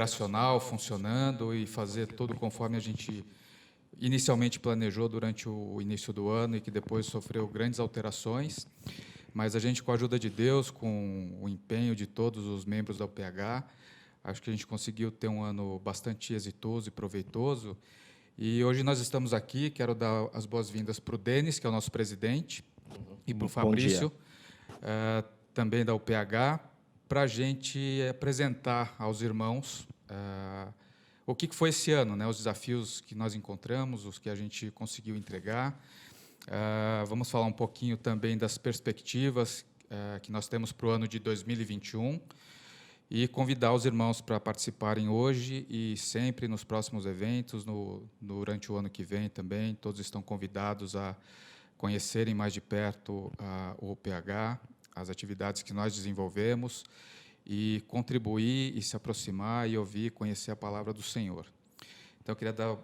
operacional, funcionando e fazer tudo conforme a gente inicialmente planejou durante o início do ano e que depois sofreu grandes alterações. Mas a gente, com a ajuda de Deus, com o empenho de todos os membros da UPH, acho que a gente conseguiu ter um ano bastante exitoso e proveitoso. E hoje nós estamos aqui, quero dar as boas-vindas para o Denis, que é o nosso presidente, e para o Fabrício, também da UPH, para a gente apresentar aos irmãos o que foi esse ano, né, os desafios que nós encontramos, os que a gente conseguiu entregar. Vamos falar um pouquinho também das perspectivas que nós temos para o ano de 2021 e convidar os irmãos para participarem hoje e sempre nos próximos eventos, durante o ano que vem também. Todos estão convidados a conhecerem mais de perto o UPH, as atividades que nós desenvolvemos e contribuir e se aproximar e ouvir, conhecer a palavra do Senhor. Então, eu queria dar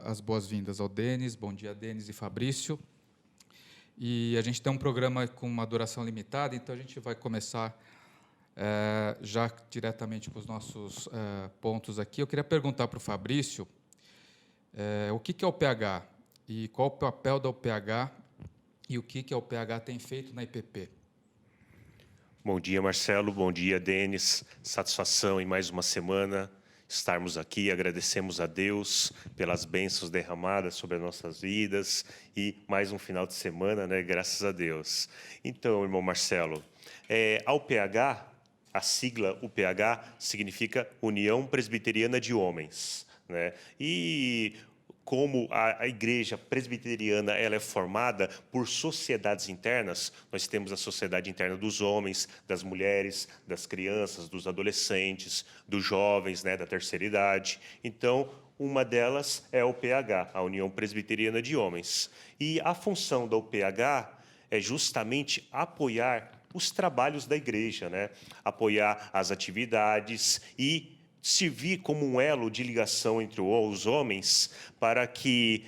as boas-vindas ao Denis. Bom dia, Denis e Fabrício. E a gente tem um programa com uma duração limitada, então a gente vai começar já diretamente com os nossos pontos aqui. Eu queria perguntar para o Fabrício o que é o UPH e qual o papel da UPH e o que a UPH tem feito na IPP. Bom dia, Marcelo. Bom dia, Denis. Satisfação em mais uma semana estarmos aqui. Agradecemos a Deus pelas bênçãos derramadas sobre as nossas vidas e mais um final de semana, né? Graças a Deus. Então, irmão Marcelo, a UPH, a sigla UPH significa União Presbiteriana de Homens, né? E como a igreja presbiteriana ela é formada por sociedades internas, nós temos a sociedade interna dos homens, das mulheres, das crianças, dos adolescentes, dos jovens, né, da terceira idade. Então, uma delas é a UPH, a União Presbiteriana de Homens. E a função da UPH é justamente apoiar os trabalhos da igreja, né? Apoiar as atividades e servir como um elo de ligação entre os homens para que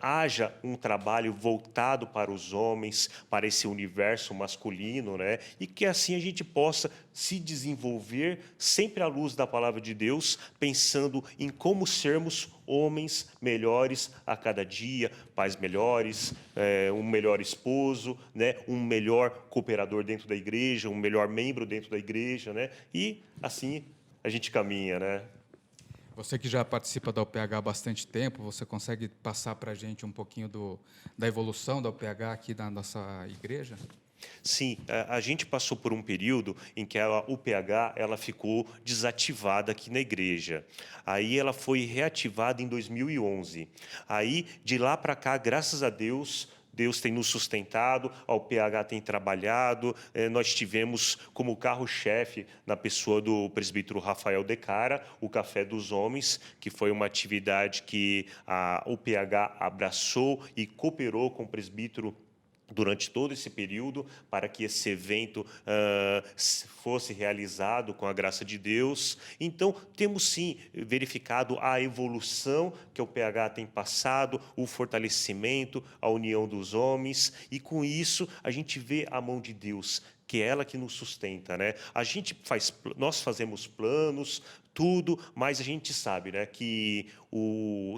haja um trabalho voltado para os homens, para esse universo masculino, né? E que assim a gente possa se desenvolver sempre à luz da palavra de Deus, pensando em como sermos homens melhores a cada dia, pais melhores, um melhor esposo, né? Um melhor cooperador dentro da igreja, um melhor membro dentro da igreja, né? E assim a gente caminha, né? Você que já participa da UPH há bastante tempo, você consegue passar para a gente um pouquinho da evolução da UPH aqui na nossa igreja? Sim, a gente passou por um período em que a UPH ela ficou desativada aqui na igreja. Aí ela foi reativada em 2011. Aí, de lá para cá, graças a Deus, Deus tem nos sustentado, a UPH tem trabalhado, nós tivemos como carro-chefe, na pessoa do presbítero Rafael Decara, o Café dos Homens, que foi uma atividade que a UPH abraçou e cooperou com o presbítero durante todo esse período, para que esse evento fosse realizado com a graça de Deus. Então, temos sim verificado a evolução que o PH tem passado, o fortalecimento, a união dos homens, e com isso a gente vê a mão de Deus, que é ela que nos sustenta, né? Nós fazemos planos, tudo, mas a gente sabe, né, que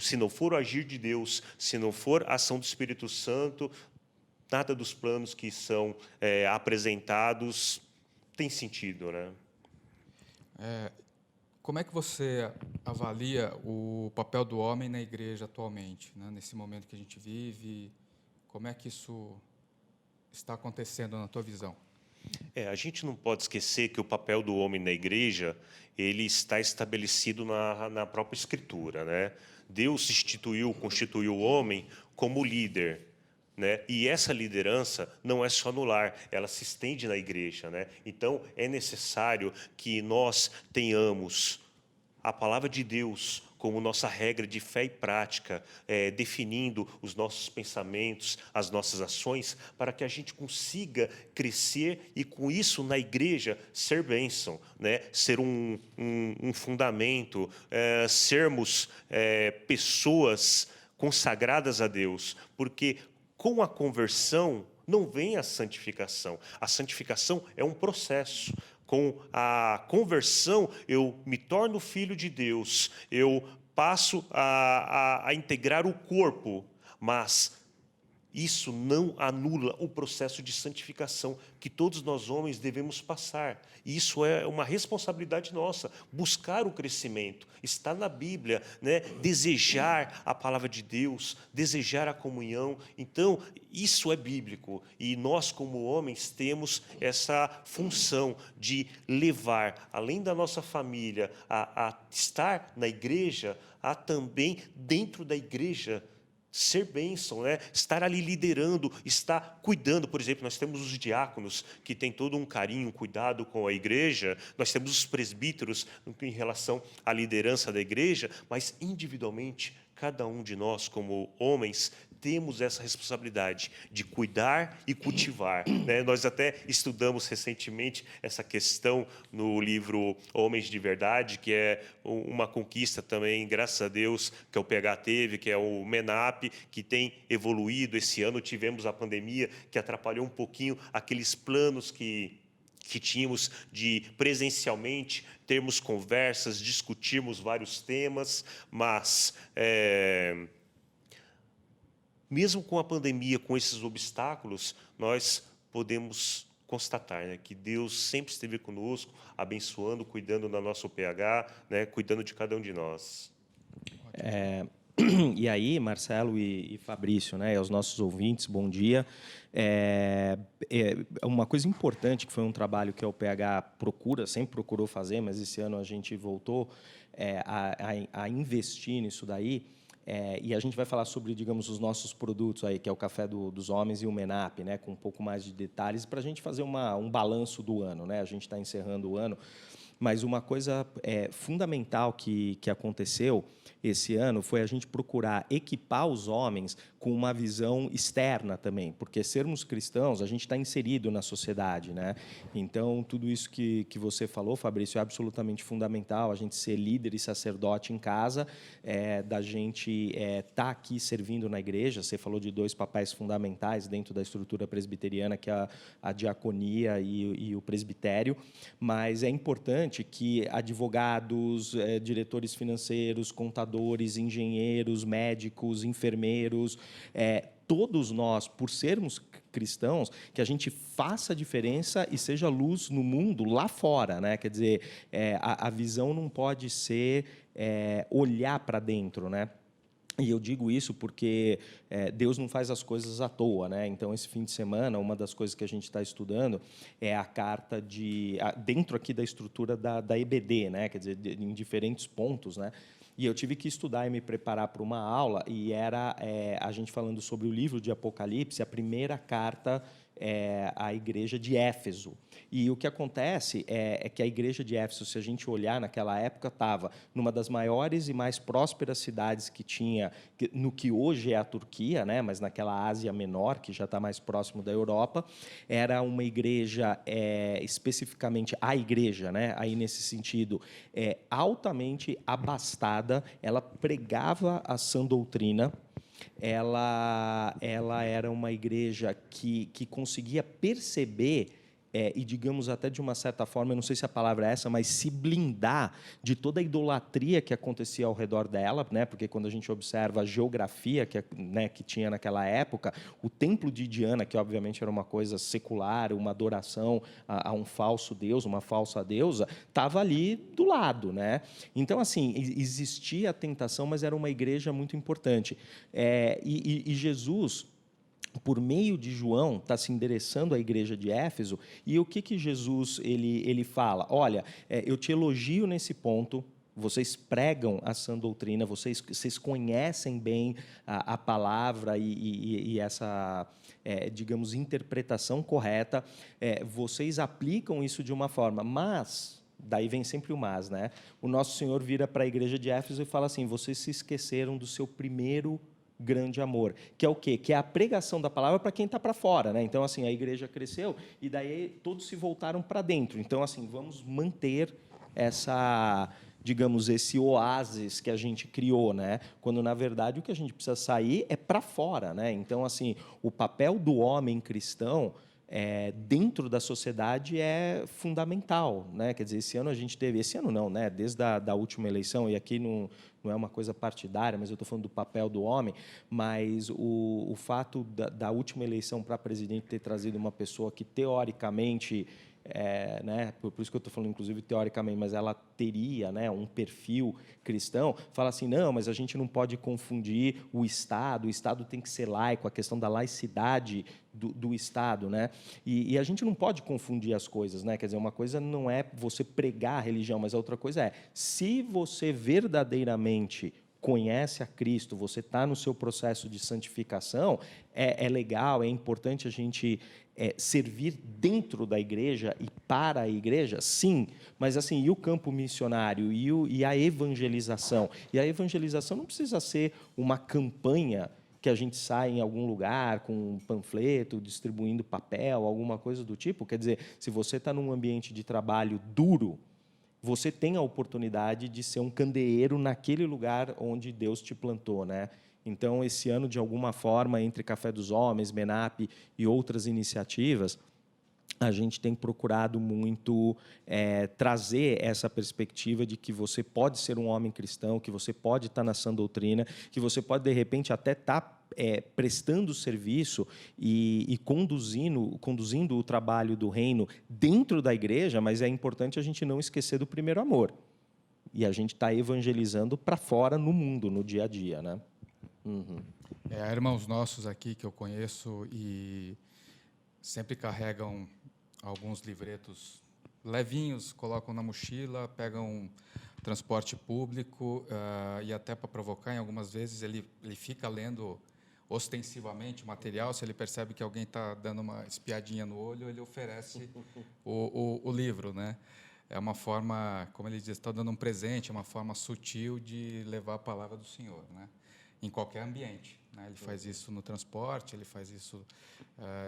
se não for o agir de Deus, se não for a ação do Espírito Santo, nada dos planos que são apresentados tem sentido, né? Como é que você avalia o papel do homem na igreja atualmente, né? Nesse momento que a gente vive? Como é que isso está acontecendo na tua visão? A gente não pode esquecer que o papel do homem na igreja ele está estabelecido na própria Escritura, né? Deus constituiu o homem como líder, né? E essa liderança não é só no lar, ela se estende na igreja, né? Então, é necessário que nós tenhamos a palavra de Deus como nossa regra de fé e prática, definindo os nossos pensamentos, as nossas ações, para que a gente consiga crescer e, com isso, na igreja, ser bênção, né? Ser um fundamento, sermos pessoas consagradas a Deus, porque com a conversão não vem a santificação. A santificação é um processo. Com a conversão, eu me torno filho de Deus, eu passo a integrar o corpo, mas isso não anula o processo de santificação que todos nós homens devemos passar. E isso é uma responsabilidade nossa, buscar o crescimento. Está na Bíblia, né? Desejar a palavra de Deus, desejar a comunhão. Então, isso é bíblico. E nós, como homens, temos essa função de levar, além da nossa família, a estar na igreja, a também, dentro da igreja, ser bênção, né? Estar ali liderando, estar cuidando. Por exemplo, nós temos os diáconos, que têm todo um carinho, um cuidado com a igreja. Nós temos os presbíteros em relação à liderança da igreja, mas individualmente, cada um de nós, como homens, temos essa responsabilidade de cuidar e cultivar, né? Nós até estudamos recentemente essa questão no livro Homens de Verdade, que é uma conquista também, graças a Deus, que o PH teve, que é o MENAP, que tem evoluído. Esse ano tivemos a pandemia, que atrapalhou um pouquinho aqueles planos que tínhamos de presencialmente termos conversas, discutirmos vários temas, mas mesmo com a pandemia, com esses obstáculos, nós podemos constatar, né, que Deus sempre esteve conosco, abençoando, cuidando da nossa PH, né, cuidando de cada um de nós. E aí, Marcelo e Fabrício, né, aos nossos ouvintes, bom dia. Uma coisa importante, que foi um trabalho que a UPH sempre procurou fazer, mas esse ano a gente voltou a investir nisso daí. E a gente vai falar sobre, digamos, os nossos produtos aí, que é o Café dos Homens e o MENAP, né, com um pouco mais de detalhes, para a gente fazer um balanço do ano, né? A gente está encerrando o ano, mas uma coisa fundamental que aconteceu esse ano foi a gente procurar equipar os homens com uma visão externa também, porque sermos cristãos, a gente está inserido na sociedade, né? Então, tudo isso que você falou, Fabrício, é absolutamente fundamental, a gente ser líder e sacerdote em casa, da gente estar aqui servindo na igreja. Você falou de 2 papéis fundamentais dentro da estrutura presbiteriana, que é a diaconia e o presbitério, mas é importante que advogados, diretores financeiros, contadores, engenheiros, médicos, enfermeiros, todos nós, por sermos cristãos, que a gente faça a diferença e seja luz no mundo lá fora, né? Quer dizer, a visão não pode ser olhar para dentro, né? E eu digo isso porque Deus não faz as coisas à toa, né? Então, esse fim de semana, uma das coisas que a gente está estudando é a carta dentro aqui da estrutura da EBD, né? Quer dizer, em diferentes pontos, né? E eu tive que estudar e me preparar para uma aula, e era a gente falando sobre o livro de Apocalipse, a primeira carta à igreja de Éfeso. E o que acontece é que a igreja de Éfeso, se a gente olhar naquela época, estava numa das maiores e mais prósperas cidades que tinha, no que hoje é a Turquia, né, mas naquela Ásia Menor, que já está mais próximo da Europa. Era uma igreja, especificamente a igreja, né, aí nesse sentido, altamente abastada. Ela pregava a sã doutrina. Ela era uma igreja que conseguia perceber e, digamos, até de uma certa forma, eu não sei se a palavra é essa, mas se blindar de toda a idolatria que acontecia ao redor dela, né? Porque quando a gente observa a geografia que tinha naquela época, o templo de Diana, que obviamente era uma coisa secular, uma adoração a um falso deus, uma falsa deusa, estava ali do lado, né? Então, assim, existia a tentação, mas era uma igreja muito importante. E Jesus, por meio de João, está se endereçando à igreja de Éfeso, e o que Jesus ele fala? Olha, eu te elogio nesse ponto, vocês pregam a sã doutrina, vocês conhecem bem a palavra e essa, digamos, interpretação correta, vocês aplicam isso de uma forma, mas... Daí vem sempre o mas, né? O nosso Senhor vira para a igreja de Éfeso e fala assim: vocês se esqueceram do seu primeiro grande amor, que é o quê? Que é a pregação da palavra para quem está para fora, né? Então, assim, a igreja cresceu e daí todos se voltaram para dentro. Então, assim, vamos manter digamos, esse oásis que a gente criou, né? Quando, na verdade, o que a gente precisa sair é para fora, né? Então, assim, o papel do homem cristão dentro da sociedade é fundamental, né? Quer dizer, esse ano a gente teve, esse ano não, né? Desde da última eleição, e aqui não é uma coisa partidária, mas eu estou falando do papel do homem, mas o fato da última eleição para presidente ter trazido uma pessoa que, teoricamente, né, por isso que eu estou falando, inclusive, teoricamente, mas ela teria, né, um perfil cristão, fala assim, não, mas a gente não pode confundir o Estado tem que ser laico, a questão da laicidade do Estado, né? E a gente não pode confundir as coisas, né? Quer dizer, uma coisa não é você pregar a religião, mas a outra coisa é, se você verdadeiramente conhece a Cristo, você está no seu processo de santificação, é legal, é importante a gente servir dentro da igreja e para a igreja, sim, mas assim, e o campo missionário e a evangelização? E a evangelização não precisa ser uma campanha que a gente sai em algum lugar com um panfleto, distribuindo papel, alguma coisa do tipo. Quer dizer, se você está num ambiente de trabalho duro, você tem a oportunidade de ser um candeeiro naquele lugar onde Deus te plantou, né? Então, esse ano, de alguma forma, entre Café dos Homens, MENAP e outras iniciativas, a gente tem procurado muito trazer essa perspectiva de que você pode ser um homem cristão, que você pode estar na sã doutrina, que você pode, de repente, até estar prestando serviço e conduzindo o trabalho do reino dentro da igreja, mas é importante a gente não esquecer do primeiro amor. E a gente está evangelizando para fora, no mundo, no dia a dia, né? Uhum. Irmãos nossos aqui que eu conheço e sempre carregam alguns livretos levinhos, colocam na mochila, pegam transporte público e até para provocar, em algumas vezes ele fica lendo ostensivamente o material. Se ele percebe que alguém está dando uma espiadinha no olho, ele oferece o livro, né? É uma forma, como ele diz, está dando um presente, é uma forma sutil de levar a palavra do Senhor, né? Em qualquer ambiente, né? Ele faz isso no transporte, ele faz isso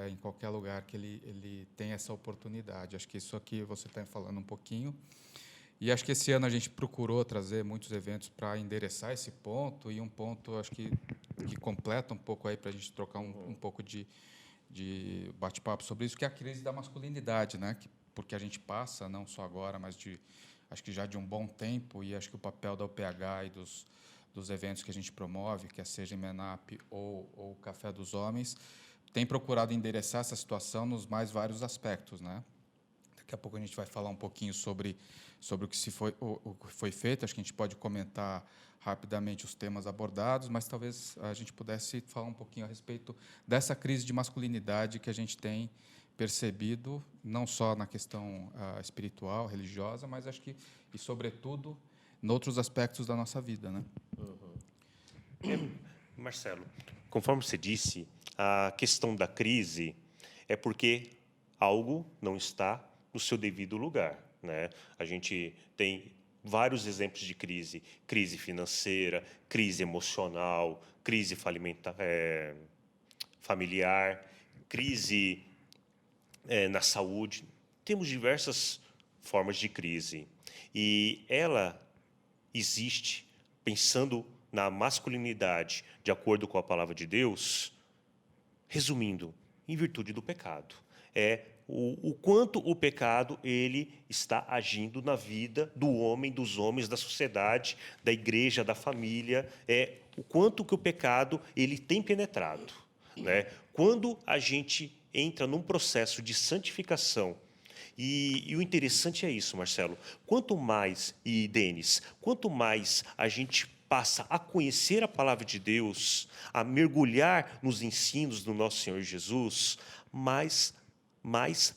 em qualquer lugar que ele tem essa oportunidade. Acho que isso aqui você está falando um pouquinho. E acho que esse ano a gente procurou trazer muitos eventos para endereçar esse ponto, e um ponto, acho que completa um pouco aí para a gente trocar um pouco de bate-papo sobre isso, que é a crise da masculinidade, né? Porque a gente passa, não só agora, mas acho que já de um bom tempo, e acho que o papel da UPH e dos eventos que a gente promove, quer seja em MENAP ou o Café dos Homens, tem procurado endereçar essa situação nos mais vários aspectos, né? Daqui a pouco a gente vai falar um pouquinho sobre o que foi feito. Acho que a gente pode comentar rapidamente os temas abordados, mas talvez a gente pudesse falar um pouquinho a respeito dessa crise de masculinidade que a gente tem percebido, não só na questão espiritual, religiosa, mas acho que, e sobretudo, em outros aspectos da nossa vida, né? Marcelo, conforme você disse, a questão da crise é porque algo não está no seu devido lugar, né? A gente tem vários exemplos de crise: crise financeira, crise emocional, crise familiar, crise na saúde. Temos diversas formas de crise, e ela existe pensando na masculinidade, de acordo com a palavra de Deus, resumindo, em virtude do pecado. O quanto o pecado ele está agindo na vida do homem, dos homens, da sociedade, da igreja, da família, o quanto que o pecado ele tem penetrado, né? Quando a gente entra num processo de santificação, e o interessante é isso, Marcelo, quanto mais, e Denis, quanto mais a gente passa a conhecer a palavra de Deus, a mergulhar nos ensinos do nosso Senhor Jesus, mais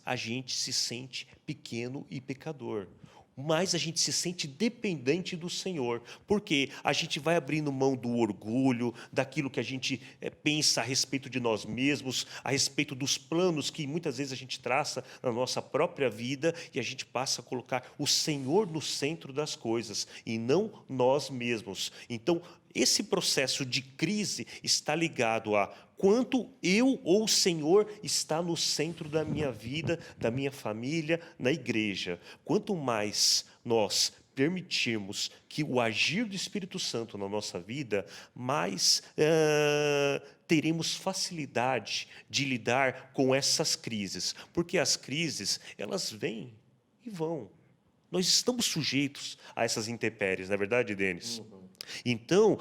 a gente se sente pequeno e pecador. Mais a gente se sente dependente do Senhor, porque a gente vai abrindo mão do orgulho, daquilo que a gente pensa a respeito de nós mesmos, a respeito dos planos que muitas vezes a gente traça na nossa própria vida, e a gente passa a colocar o Senhor no centro das coisas, e não nós mesmos. Então, esse processo de crise está ligado a quanto eu ou o Senhor está no centro da minha vida, da minha família, na igreja. Quanto mais nós permitirmos que o agir do Espírito Santo na nossa vida, mais teremos facilidade de lidar com essas crises. Porque as crises, elas vêm e vão. Nós estamos sujeitos a essas intempéries, não é verdade, Denis? Então,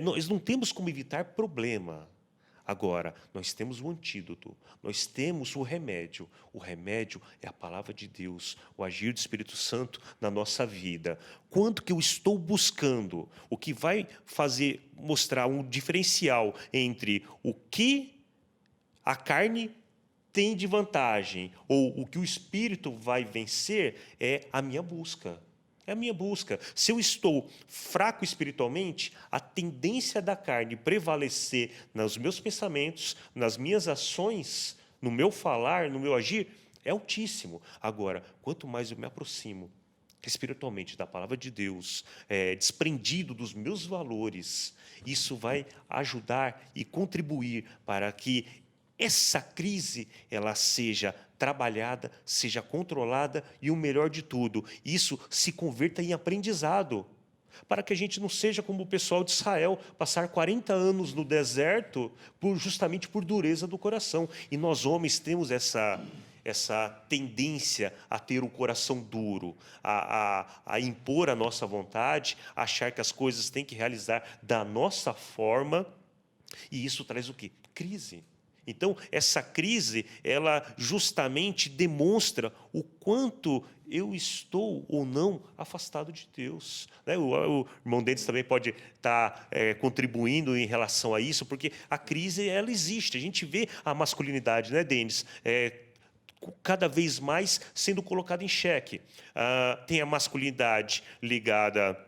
nós não temos como evitar problema. Agora, nós temos o antídoto, nós temos o remédio. O remédio é a palavra de Deus, o agir do Espírito Santo na nossa vida. Quanto que eu estou buscando? O que vai mostrar um diferencial entre o que a carne tem de vantagem ou o que o Espírito vai vencer é a minha busca. É a minha busca. Se eu estou fraco espiritualmente, a tendência da carne prevalecer nos meus pensamentos, nas minhas ações, no meu falar, no meu agir, é altíssimo. Agora, quanto mais eu me aproximo espiritualmente da palavra de Deus, desprendido dos meus valores, isso vai ajudar e contribuir para que essa crise ela seja trabalhada, seja controlada e o melhor de tudo, isso se converta em aprendizado, para que a gente não seja como o pessoal de Israel, passar 40 anos no deserto justamente por dureza do coração. E nós homens temos essa tendência a ter um coração duro, a impor a nossa vontade, a achar que as coisas têm que realizar da nossa forma, e isso traz o quê? Crise. Então, essa crise, ela justamente demonstra o quanto eu estou ou não afastado de Deus. O irmão Denis também pode estar contribuindo em relação a isso, porque a crise, ela existe. A gente vê a masculinidade, né, Denis? Cada vez mais sendo colocada em xeque. Tem a masculinidade ligada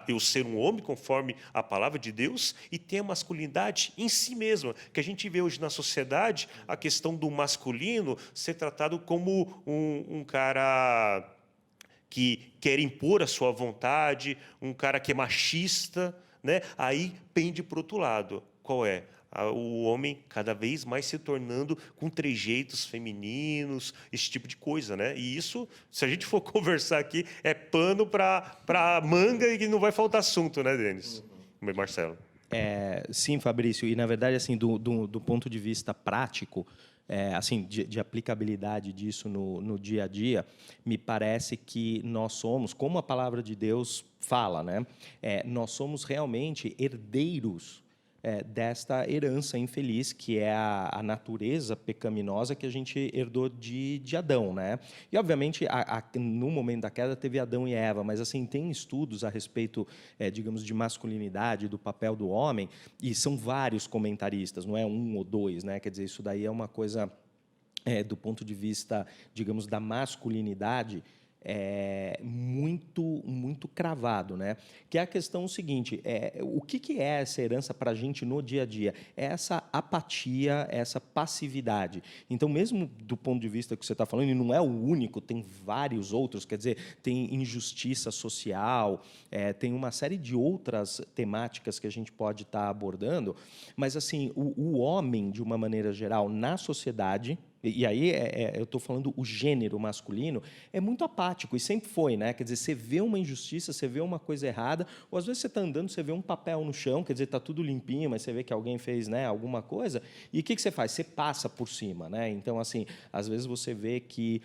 eu ser um homem conforme a palavra de Deus e ter a masculinidade em si mesma, que a gente vê hoje na sociedade a questão do masculino ser tratado como um cara que quer impor a sua vontade, um cara que é machista, né? Aí pende para o outro lado. Qual é? O homem cada vez mais se tornando com trejeitos femininos, esse tipo de coisa, né? E isso, se a gente for conversar aqui, é pano para manga e não vai faltar assunto, né, Denis? Marcelo. Sim, Fabrício. E, na verdade, assim, do ponto de vista prático, assim, de aplicabilidade disso no dia a dia, me parece que nós somos, como a palavra de Deus fala, né? Nós somos realmente herdeiros desta herança infeliz, que é a natureza pecaminosa que a gente herdou de Adão, né? E, obviamente, no momento da queda teve Adão e Eva, mas, assim, tem estudos a respeito, digamos, de masculinidade, do papel do homem, e são vários comentaristas, não é um ou dois, né? Quer dizer, isso daí é uma coisa, do ponto de vista, digamos, da masculinidade, muito cravado, né? Que é a questão seguinte: o que é essa herança para a gente no dia a dia? É essa apatia, essa passividade. Então, mesmo do ponto de vista que você está falando, e não é o único, tem vários outros, quer dizer, tem injustiça social, tem uma série de outras temáticas que a gente pode estar abordando, mas, assim, o homem, de uma maneira geral, na sociedade, e aí eu estou falando o gênero masculino, é muito apático, e sempre foi, né? Quer dizer, você vê uma injustiça, você vê uma coisa errada, ou às vezes você está andando, você vê um papel no chão, quer dizer, está tudo limpinho, mas você vê que alguém fez, né, alguma coisa, e o que você faz? Você passa por cima, né? Então, assim, às vezes você vê que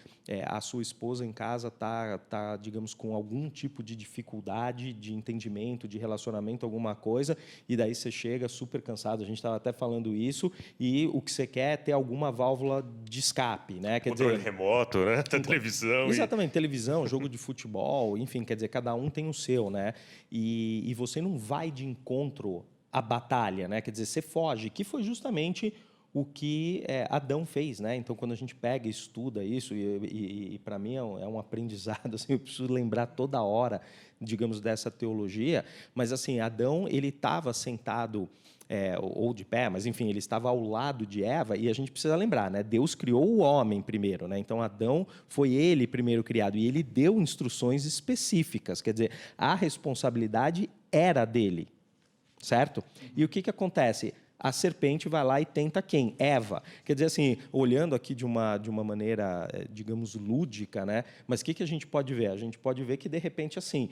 a sua esposa em casa está, digamos, com algum tipo de dificuldade de entendimento, de relacionamento, alguma coisa, e daí você chega super cansado, a gente estava até falando isso, e o que você quer é ter alguma válvula de escape, né? Quer controle dizer, remoto, né? Da televisão. Exatamente, televisão, jogo de futebol, enfim, quer dizer, cada um tem o seu, né? E você não vai de encontro à batalha, né? Quer dizer, você foge, que foi justamente o que Adão fez, né? Então, quando a gente pega e estuda isso, e para mim é um aprendizado, assim, eu preciso lembrar toda hora, digamos, dessa teologia, mas, assim, Adão, ele estava sentado, ou de pé, mas, enfim, ele estava ao lado de Eva, e a gente precisa lembrar, né? Deus criou o homem primeiro, né? Então, Adão foi ele primeiro criado, e ele deu instruções específicas, quer dizer, a responsabilidade era dele, certo? E o que acontece? a serpente vai lá e tenta quem? Eva. Quer dizer assim, olhando aqui de uma maneira, digamos, lúdica, né? Mas o que a gente pode ver? A gente pode ver que, de repente, assim,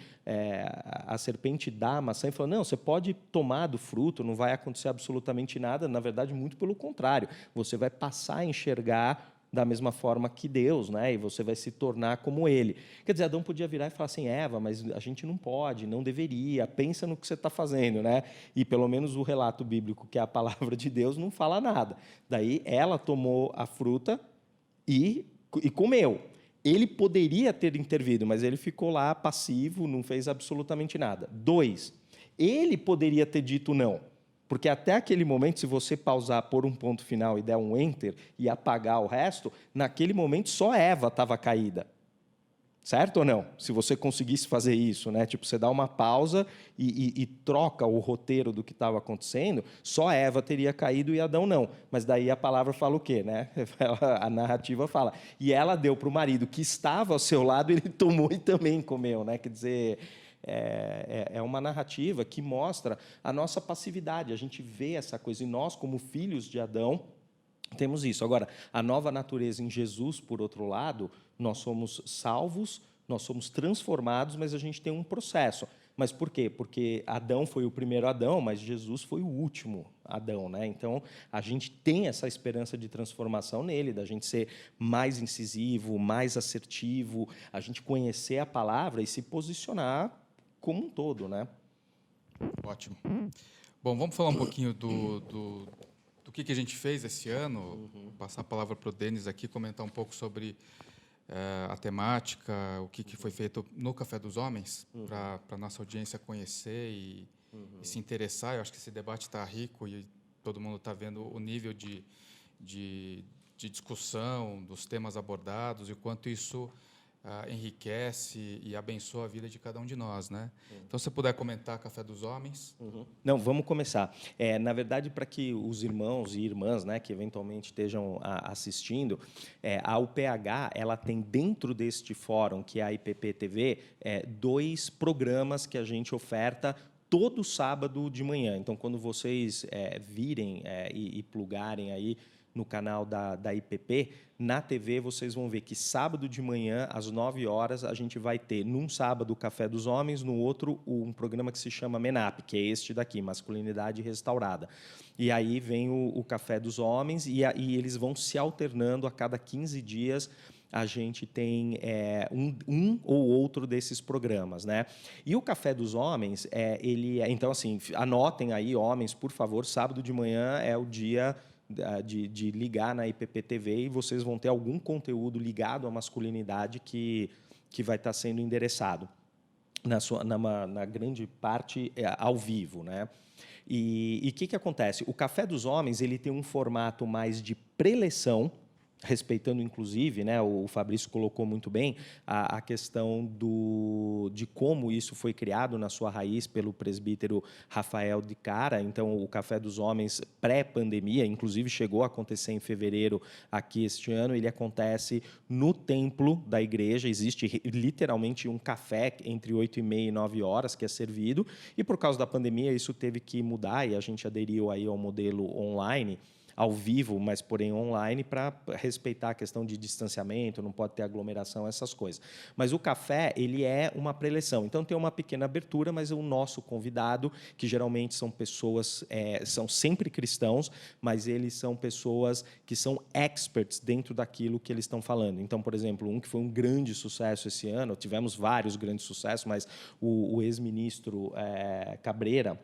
a serpente dá a maçã e fala, não, você pode tomar do fruto, não vai acontecer absolutamente nada. Na verdade, muito pelo contrário. Você vai passar a enxergar da mesma forma que Deus, né? E você vai se tornar como Ele. Quer dizer, Adão podia virar e falar assim, Eva, mas a gente não pode, não deveria, pensa no que você está fazendo, né? E pelo menos o relato bíblico, que é a palavra de Deus, não fala nada. Daí ela tomou a fruta e comeu. Ele poderia ter intervido, mas ele ficou lá passivo, não fez absolutamente nada. 2, ele poderia ter dito não. Porque até aquele momento, se você pausar, pôr um ponto final e der um enter e apagar o resto, naquele momento só Eva estava caída. Certo ou não? Se você conseguisse fazer isso, né? Tipo, você dá uma pausa e troca o roteiro do que estava acontecendo, só Eva teria caído e Adão não. Mas daí a palavra fala o quê, né? A narrativa fala. E ela deu para o marido que estava ao seu lado, ele tomou e também comeu, né? Quer dizer, é uma narrativa que mostra a nossa passividade. A gente vê essa coisa. E nós, como filhos de Adão, temos isso. Agora, a nova natureza em Jesus, por outro lado, nós somos salvos, nós somos transformados, mas a gente tem um processo. Mas por quê? Porque Adão foi o primeiro Adão, mas Jesus foi o último Adão, né? Então, a gente tem essa esperança de transformação nele, da gente ser mais incisivo, mais assertivo, a gente conhecer a palavra e se posicionar como um todo, né? Ótimo. Bom, vamos falar um pouquinho do que a gente fez esse ano. Passar a palavra para o Denis aqui, comentar um pouco sobre a temática, o que foi feito no Café dos Homens, para a nossa audiência conhecer e se interessar. Eu acho que esse debate está rico e todo mundo está vendo o nível de discussão, dos temas abordados e o quanto isso enriquece e abençoa a vida de cada um de nós, né? Então, se você puder comentar Café dos Homens. Não, vamos começar. Na verdade, para que os irmãos e irmãs, né, que eventualmente estejam assistindo, a UPH ela tem dentro deste fórum, que é a IPP TV, 2 programas que a gente oferta todo sábado de manhã. Então, quando vocês virem e plugarem aí no canal da IPP, na TV vocês vão ver que sábado de manhã, às 9 horas, a gente vai ter, num sábado, o Café dos Homens, no outro, um programa que se chama MENAP, que é este daqui, Masculinidade Restaurada. E aí vem o Café dos Homens e eles vão se alternando a cada 15 dias. A gente tem um ou outro desses programas, né? E o Café dos Homens, então, assim, anotem aí, homens, por favor, sábado de manhã é o dia de ligar na IPP TV e vocês vão ter algum conteúdo ligado à masculinidade que vai estar sendo endereçado, na grande parte ao vivo, né? E o que acontece? O Café dos Homens ele tem um formato mais de preleção, respeitando, inclusive, né, o Fabrício colocou muito bem, a questão de como isso foi criado na sua raiz pelo presbítero Rafael de Cara. Então, o Café dos Homens pré-pandemia, inclusive chegou a acontecer em fevereiro aqui este ano, ele acontece no templo da igreja, existe literalmente um café entre 8h30 e 9 horas que é servido, e por causa da pandemia isso teve que mudar e a gente aderiu aí ao modelo online, ao vivo, mas porém online, para respeitar a questão de distanciamento, não pode ter aglomeração, essas coisas. Mas o café, ele é uma preleção. Então, tem uma pequena abertura, mas o nosso convidado, que geralmente são pessoas, são sempre cristãos, mas eles são pessoas que são experts dentro daquilo que eles estão falando. Então, por exemplo, um que foi um grande sucesso esse ano, tivemos vários grandes sucessos, mas o ex-ministro Cabreira,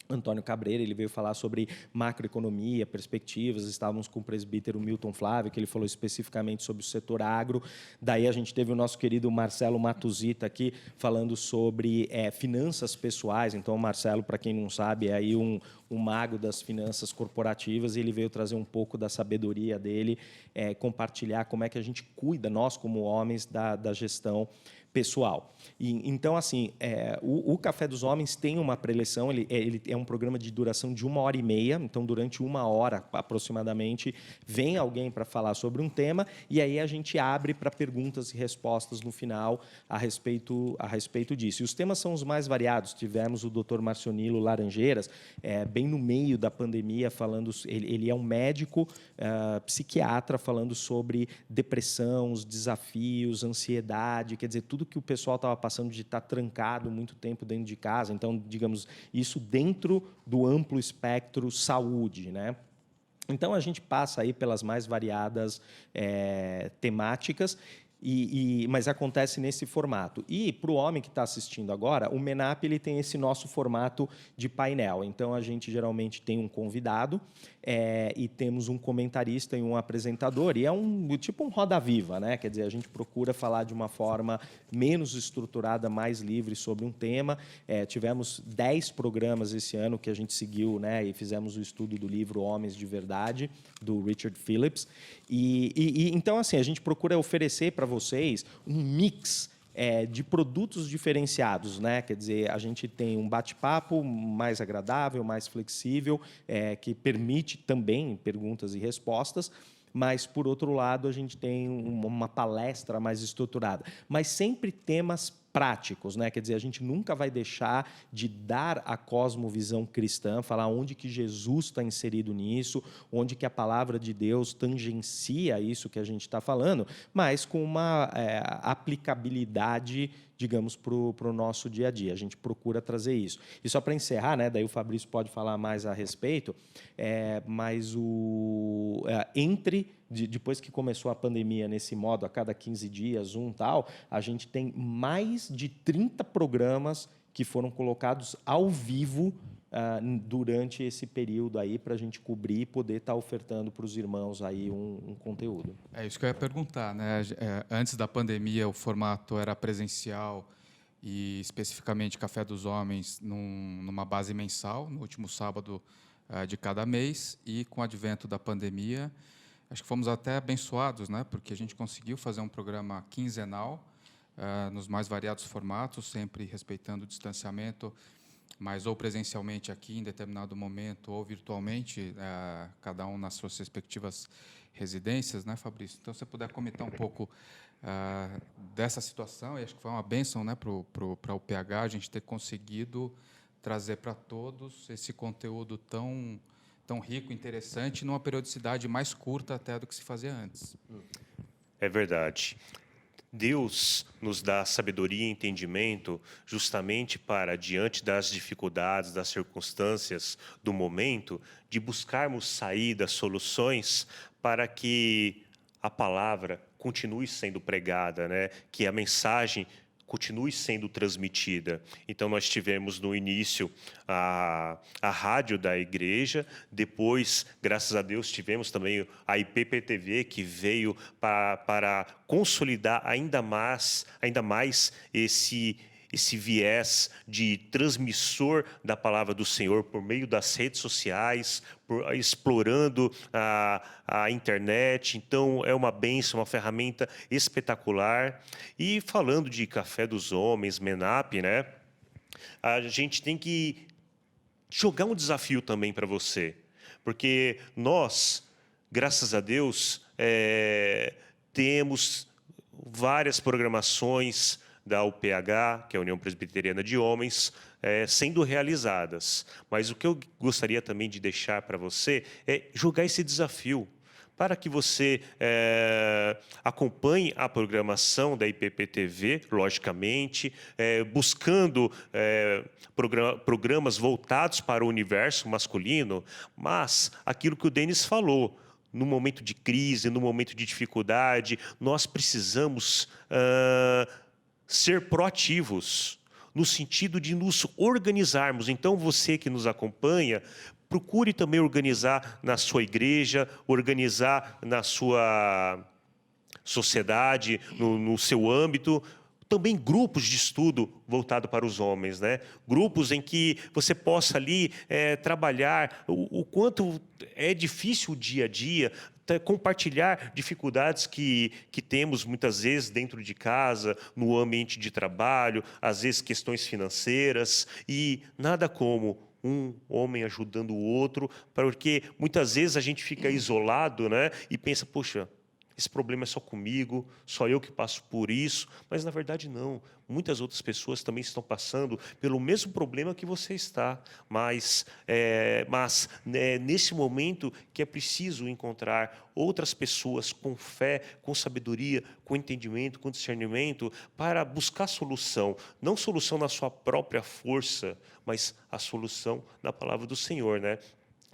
Antônio Cabreira, ele veio falar sobre macroeconomia, perspectivas. Estávamos com o presbítero Milton Flávio, que ele falou especificamente sobre o setor agro. Daí a gente teve o nosso querido Marcelo Matuzita aqui falando sobre finanças pessoais. Então, o Marcelo, para quem não sabe, é aí um mago das finanças corporativas, e ele veio trazer um pouco da sabedoria dele, compartilhar como é que a gente cuida, nós como homens, da gestão pessoal. Então, assim, o Café dos Homens tem uma preleção, ele é um programa de duração de 1h30, então, durante 1 hora, aproximadamente, vem alguém para falar sobre um tema, e aí a gente abre para perguntas e respostas no final a respeito disso. E os temas são os mais variados. Tivemos o Dr. Marcionilo Laranjeiras, bem no meio da pandemia, falando... Ele é um médico psiquiatra falando sobre depressão, os desafios, ansiedade, quer dizer, tudo que o pessoal estava passando de estar trancado muito tempo dentro de casa. Então, digamos, isso dentro do amplo espectro saúde, né? Então, a gente passa aí pelas mais variadas temáticas, mas acontece nesse formato. E, para o homem que está assistindo agora, o MENAP ele tem esse nosso formato de painel. Então, a gente geralmente tem um convidado e temos um comentarista e um apresentador. E é tipo um roda-viva, né? Quer dizer, a gente procura falar de uma forma menos estruturada, mais livre sobre um tema. Tivemos 10 programas esse ano que a gente seguiu, né? E fizemos o estudo do livro Homens de Verdade, do Richard Phillips. Então, assim, a gente procura oferecer para vocês um mix de produtos diferenciados, né? Quer dizer, a gente tem um bate-papo mais agradável, mais flexível, que permite também perguntas e respostas, mas, por outro lado, a gente tem uma palestra mais estruturada, mas sempre temas práticos, né? Quer dizer, a gente nunca vai deixar de dar a cosmovisão cristã, falar onde que Jesus está inserido nisso, onde que a palavra de Deus tangencia isso que a gente está falando, mas com uma aplicabilidade, digamos, para o nosso dia a dia. A gente procura trazer isso. E só para encerrar, né? Daí o Fabrício pode falar mais a respeito, mas depois que começou a pandemia nesse modo, a cada 15 dias, a gente tem mais de 30 programas que foram colocados ao vivo durante esse período aí para a gente cobrir e poder estar ofertando para os irmãos aí um conteúdo. É isso que eu ia perguntar, né? Antes da pandemia, o formato era presencial e, especificamente, Café dos Homens numa base mensal, no último sábado de cada mês, e com o advento da pandemia, acho que fomos até abençoados, né? Porque a gente conseguiu fazer um programa quinzenal, nos mais variados formatos, sempre respeitando o distanciamento, mas ou presencialmente aqui em determinado momento, ou virtualmente, cada um nas suas respectivas residências, né, Fabrício? Então, se você puder comentar um pouco dessa situação, e acho que foi uma bênção, né, para o PH, a gente ter conseguido trazer para todos esse conteúdo tão rico, interessante, numa periodicidade mais curta até do que se fazia antes. É verdade. Deus nos dá sabedoria e entendimento justamente para, diante das dificuldades, das circunstâncias do momento, de buscarmos saídas, soluções para que a palavra continue sendo pregada, né? Que a mensagem continue sendo transmitida. Então, nós tivemos no início a rádio da igreja, depois, graças a Deus, tivemos também a IPPTV, que veio para consolidar ainda mais esse viés de transmissor da palavra do Senhor por meio das redes sociais, explorando a internet. Então, é uma bênção, uma ferramenta espetacular. E falando de Café dos Homens, MENAP, né? A gente tem que jogar um desafio também para você, porque nós, graças a Deus, temos várias programações da UPH, que é a União Presbiteriana de Homens, sendo realizadas. Mas o que eu gostaria também de deixar para você é jogar esse desafio, para que você acompanhe a programação da IPPTV, logicamente, buscando programas voltados para o universo masculino, mas aquilo que o Denis falou, no momento de crise, no momento de dificuldade, nós precisamos ser proativos, no sentido de nos organizarmos. Então, você que nos acompanha, procure também organizar na sua igreja, organizar na sua sociedade, no seu âmbito, também grupos de estudo voltado para os homens, né? Grupos em que você possa ali trabalhar o quanto é difícil o dia a dia, compartilhar dificuldades que temos muitas vezes dentro de casa, no ambiente de trabalho, às vezes questões financeiras, e nada como um homem ajudando o outro, porque muitas vezes a gente fica isolado, né, e pensa, poxa, esse problema é só comigo, só eu que passo por isso, mas na verdade não. Muitas outras pessoas também estão passando pelo mesmo problema que você está, mas nesse momento que é preciso encontrar outras pessoas com fé, com sabedoria, com entendimento, com discernimento, para buscar solução. Não solução na sua própria força, mas a solução na palavra do Senhor, né?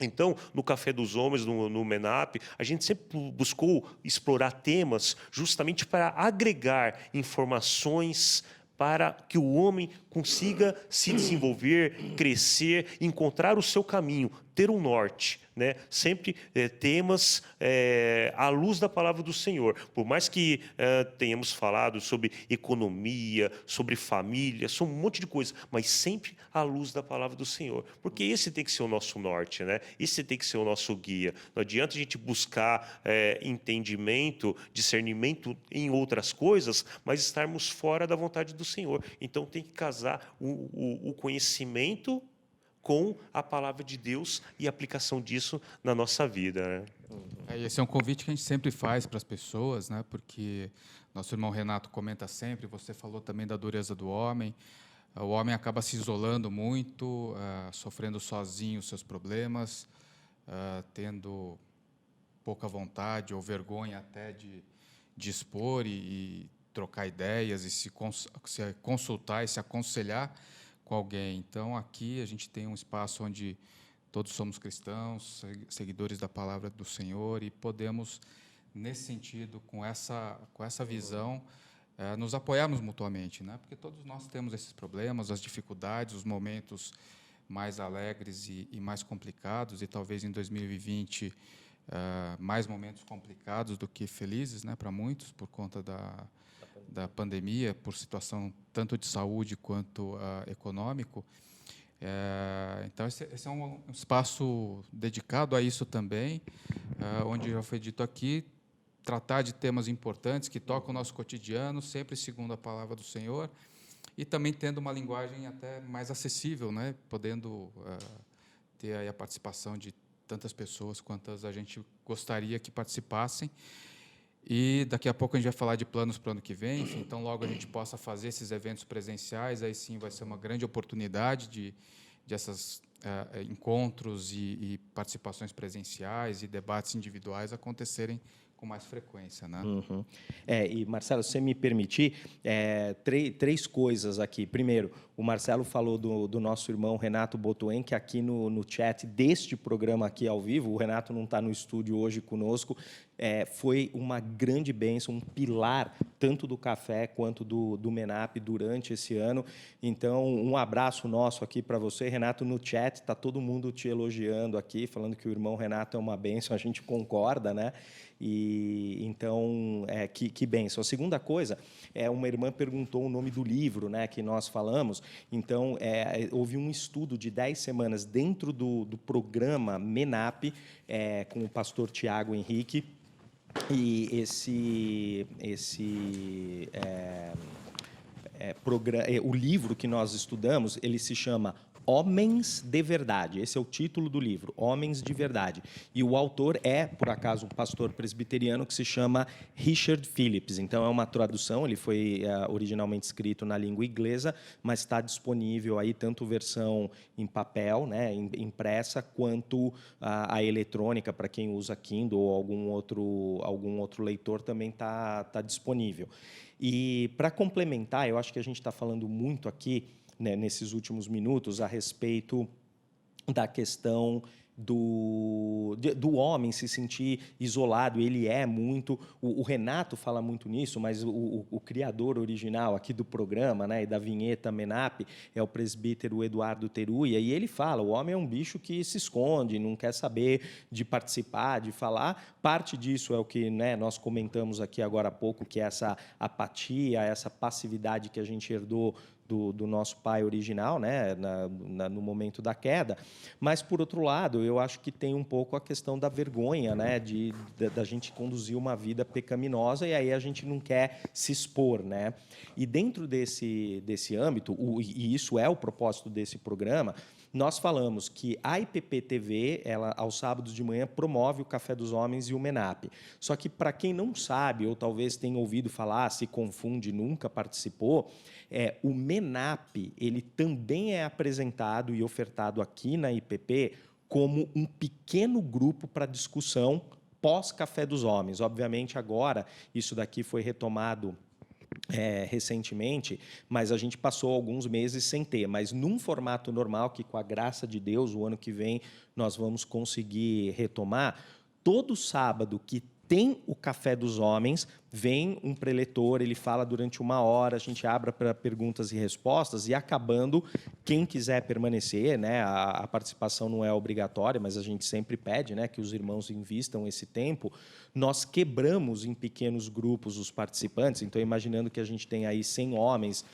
Então, no Café dos Homens, no MENAP, a gente sempre buscou explorar temas justamente para agregar informações para que o homem consiga se desenvolver, crescer, encontrar o seu caminho, ter um norte, né? Sempre temas à luz da palavra do Senhor. Por mais que tenhamos falado sobre economia, sobre família, sobre um monte de coisa, mas sempre à luz da palavra do Senhor. Porque esse tem que ser o nosso norte, né? Esse tem que ser o nosso guia. Não adianta a gente buscar entendimento, discernimento em outras coisas, mas estarmos fora da vontade do Senhor. Então tem que casar o conhecimento com a palavra de Deus e a aplicação disso na nossa vida, né? Esse é um convite que a gente sempre faz para as pessoas, né? Porque nosso irmão Renato comenta sempre, você falou também da dureza do homem. O homem acaba se isolando muito, sofrendo sozinho os seus problemas, tendo pouca vontade ou vergonha até de expor e trocar ideias e se consultar e se aconselhar com alguém. Então, aqui a gente tem um espaço onde todos somos cristãos, seguidores da palavra do Senhor, e podemos, nesse sentido, com essa visão, nos apoiarmos mutuamente, né? Porque todos nós temos esses problemas, as dificuldades, os momentos mais alegres e mais complicados, e talvez em 2020 mais momentos complicados do que felizes, né, para muitos, por conta da pandemia, por situação tanto de saúde quanto econômico. Então, esse é um espaço dedicado a isso também, onde já foi dito aqui, tratar de temas importantes que tocam o nosso cotidiano, sempre segundo a palavra do Senhor, e também tendo uma linguagem até mais acessível, né, podendo ter aí a participação de tantas pessoas quantas a gente gostaria que participassem. E daqui a pouco a gente vai falar de planos para o ano que vem, enfim, então logo a gente possa fazer esses eventos presenciais, aí sim vai ser uma grande oportunidade de esses encontros e participações presenciais e debates individuais acontecerem com mais frequência, né? Uhum. E, Marcelo, se você me permitir, três coisas aqui. Primeiro, o Marcelo falou do nosso irmão Renato Botoen, que aqui no chat deste programa aqui ao vivo, o Renato não está no estúdio hoje conosco, foi uma grande bênção, um pilar tanto do café quanto do MENAP durante esse ano. Então, um abraço nosso aqui para você, Renato. No chat está todo mundo te elogiando aqui, falando que o irmão Renato é uma bênção, a gente concorda, né? E então, que bênção. A segunda coisa, uma irmã perguntou o nome do livro, né, que nós falamos. Então, houve um estudo de 10 semanas dentro do programa MENAP, com o pastor Tiago Henrique. E o livro que nós estudamos, ele se chama Homens de Verdade. Esse é o título do livro, Homens de Verdade. E o autor por acaso, um pastor presbiteriano que se chama Richard Phillips. Então, é uma tradução, ele foi originalmente escrito na língua inglesa, mas está disponível aí tanto versão em papel, né, impressa, quanto a eletrônica, para quem usa Kindle ou algum outro leitor também está disponível. E, para complementar, eu acho que a gente está falando muito aqui, né, nesses últimos minutos, a respeito da questão do homem se sentir isolado. Ele muito... O Renato fala muito nisso, mas o criador original aqui do programa, né, e da vinheta MENAP é o presbítero Eduardo Teruia, e ele fala, o homem é um bicho que se esconde, não quer saber de participar, de falar. Parte disso é o que, né, nós comentamos aqui agora há pouco, que é essa apatia, essa passividade que a gente herdou do nosso pai original, né, no momento da queda. Mas, por outro lado, eu acho que tem um pouco a questão da vergonha, né, da gente conduzir uma vida pecaminosa, e aí a gente não quer se expor, né? E dentro desse âmbito, e isso é o propósito desse programa, nós falamos que a IPP-TV, ela, aos sábados de manhã, promove o Café dos Homens e o MENAP. Só que, para quem não sabe, ou talvez tenha ouvido falar, se confunde, nunca participou, o MENAP ele também é apresentado e ofertado aqui na IPP como um pequeno grupo para discussão pós-Café dos Homens. Obviamente, agora, isso daqui foi retomado recentemente, mas a gente passou alguns meses sem ter. Mas num formato normal, que com a graça de Deus, o ano que vem nós vamos conseguir retomar, todo sábado que tem o Café dos Homens, vem um preletor, ele fala durante 1 hora, a gente abre para perguntas e respostas, e acabando, quem quiser permanecer, né, a participação não é obrigatória, mas a gente sempre pede, né, que os irmãos invistam esse tempo. Nós quebramos em pequenos grupos os participantes, então, imaginando que a gente tem aí 100 homens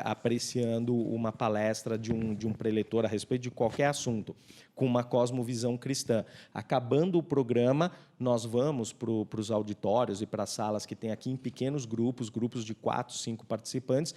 apreciando uma palestra de um preletor a respeito de qualquer assunto, com uma cosmovisão cristã. Acabando o programa, nós vamos para os auditórios e para as salas que tem aqui em pequenos grupos de 4, 5 participantes,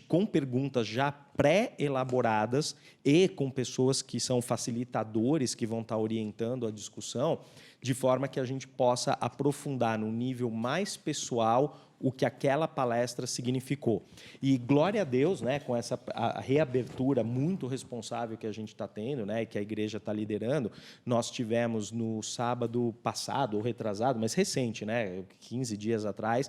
com perguntas já pré-elaboradas e com pessoas que são facilitadores que vão estar orientando a discussão, de forma que a gente possa aprofundar no nível mais pessoal o que aquela palestra significou. E glória a Deus, né, com a reabertura muito responsável que a gente está tendo, né, e que a igreja está liderando, nós tivemos no sábado passado, ou retrasado, mas recente, né, 15 dias atrás,